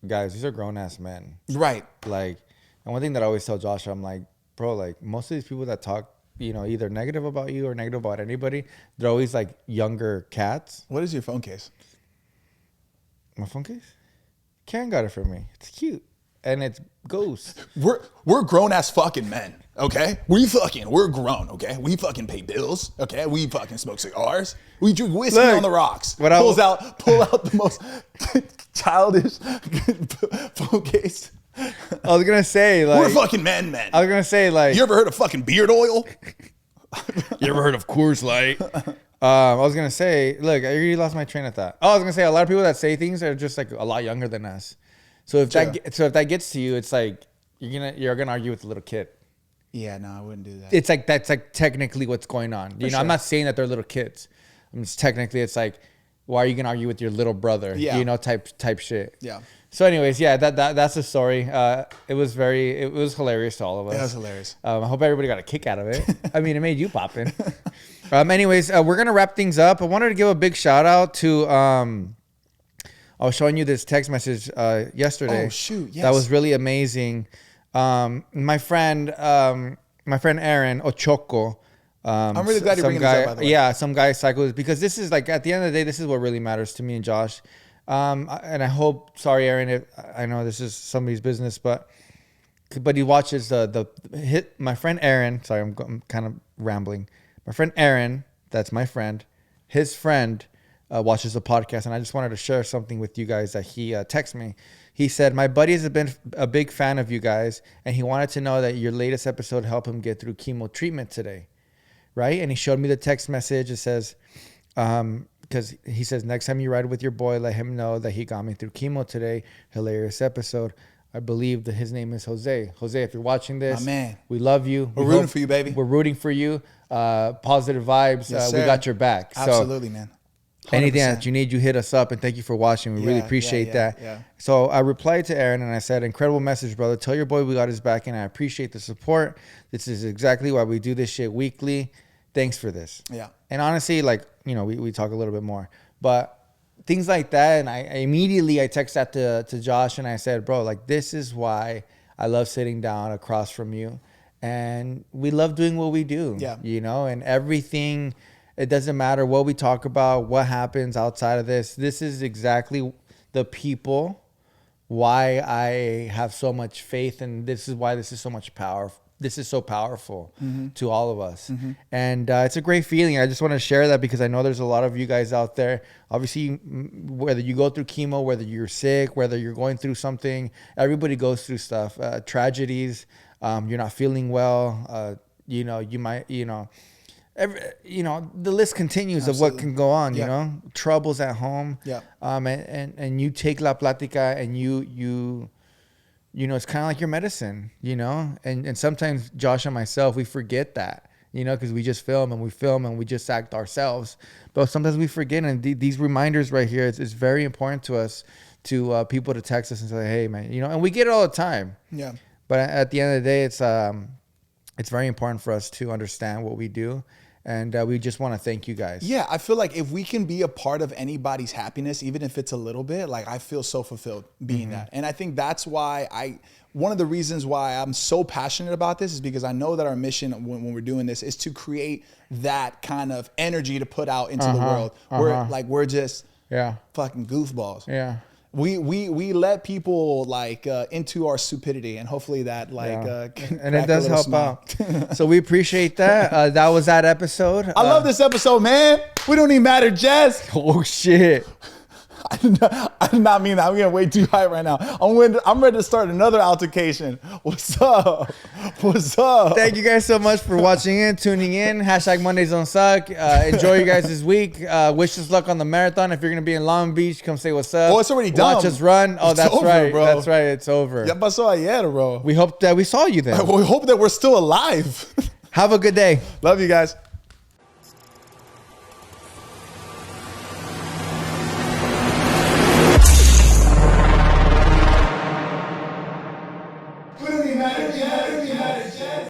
guys, these are grown ass men. Right. Like, and one thing that I always tell Josh, I'm like, bro, like most of these people that talk, you know, either negative about you or negative about anybody, they're always like younger cats. What is your phone case? My phone case? Karen got it for me. It's cute. And it's Ghost. We're grown ass fucking men, okay? We're grown, okay? We fucking pay bills, okay? We fucking smoke cigars. We drink whiskey Look, on the rocks. pull out the most childish phone case. I was gonna say, like, We're fucking men. I was gonna say, like, You ever heard of fucking beard oil? you ever heard of Coors Light? I was gonna say, look, I already lost my train of thought. Oh, I was gonna say, a lot of people that say things are just like a lot younger than us. So if that gets to you, it's like you're gonna argue with a little kid. Yeah, no, I wouldn't do that. It's like that's like technically what's going on. You know, sure. I'm not saying that they're little kids. I'm just technically, it's like, why are you gonna argue with your little brother? Yeah. You know, type shit. Yeah. So, anyways, yeah, that's the story. It was hilarious to all of us. It was hilarious. I hope everybody got a kick out of it. I mean, it made you pop in. Anyways, we're gonna wrap things up. I wanted to give a big shout out to. I was showing you this text message yesterday. Oh shoot! Yes. That was really amazing. My friend Aaron Ochoco. I'm really glad you're bringing this up, by the way. Yeah, some guy cycles, because this is like, at the end of the day, this is what really matters to me and Josh. And I hope, sorry, Aaron, if I know this is somebody's business, but he watches my friend Aaron. Sorry, I'm kind of rambling. My friend Aaron, that's my friend. His friend watches the podcast, and I just wanted to share something with you guys that he texted me. He said, my buddy has been a big fan of you guys, and he wanted to know that your latest episode helped him get through chemo treatment today. Right? And he showed me the text message. It says, because he says, next time you ride with your boy, let him know that he got me through chemo today. Hilarious episode. I believe that his name is Jose. Jose, if you're watching this, my man, we love you. We're rooting for you, baby. We're rooting for you. Positive vibes. Yes, We sir. got your back. Absolutely, man. 100%. Anything that you need, you hit us up, and thank you for watching. We really appreciate that. Yeah. So I replied to Aaron and I said, incredible message, brother. Tell your boy we got his back, and I appreciate the support. This is exactly why we do this shit weekly. Thanks for this. Yeah. And honestly, like, you know, we talk a little bit more, but things like that. And I immediately text that to Josh, and I said, bro, like, this is why I love sitting down across from you, and we love doing what we do. Yeah. You know, and everything, it doesn't matter what we talk about, what happens outside of this. This is exactly the people why I have so much faith, and this is why this is so much power. This is so powerful to all of us. And it's a great feeling. I just want to share that because I know there's a lot of you guys out there. Obviously, whether you go through chemo, whether you're sick, whether you're going through something, everybody goes through stuff, tragedies. You're not feeling well. You know, you might, the list continues of what can go on, you know, troubles at home. Yeah. And you take La Platica and you know, it's kind of like your medicine, you know, and sometimes Josh and myself, we forget that, you know, because we just film and we just act ourselves. But sometimes we forget, and these reminders right here, it's very important to us, to people to text us and say, hey, man, you know, and we get it all the time. Yeah. But at the end of the day, it's very important for us to understand what we do And we just want to thank you guys. Yeah, I feel like if we can be a part of anybody's happiness, even if it's a little bit, like I feel so fulfilled being that. And I think that's why one of the reasons why I'm so passionate about this is because I know that our mission when we're doing this is to create that kind of energy to put out into the world. We're just fucking goofballs. Yeah. We let people like into our stupidity, and hopefully that and it does help out. So we appreciate that. That was that episode. I love this episode, man. We don't even matter, Jess. Oh shit. I did not mean that. I'm getting way too high right now. I'm ready to start another altercation. What's up? What's up? Thank you guys so much for watching in, tuning in. Hashtag Mondays Don't Suck. Enjoy you guys this week. Wish us luck on the marathon. If you're going to be in Long Beach, come say what's up. Oh, it's already done. Watch us run. Oh, It's that's over, right. bro. That's right. It's over. Ya pasó ayer, bro. We hope that we saw you there. We hope that we're still alive. Have a good day. Love you guys.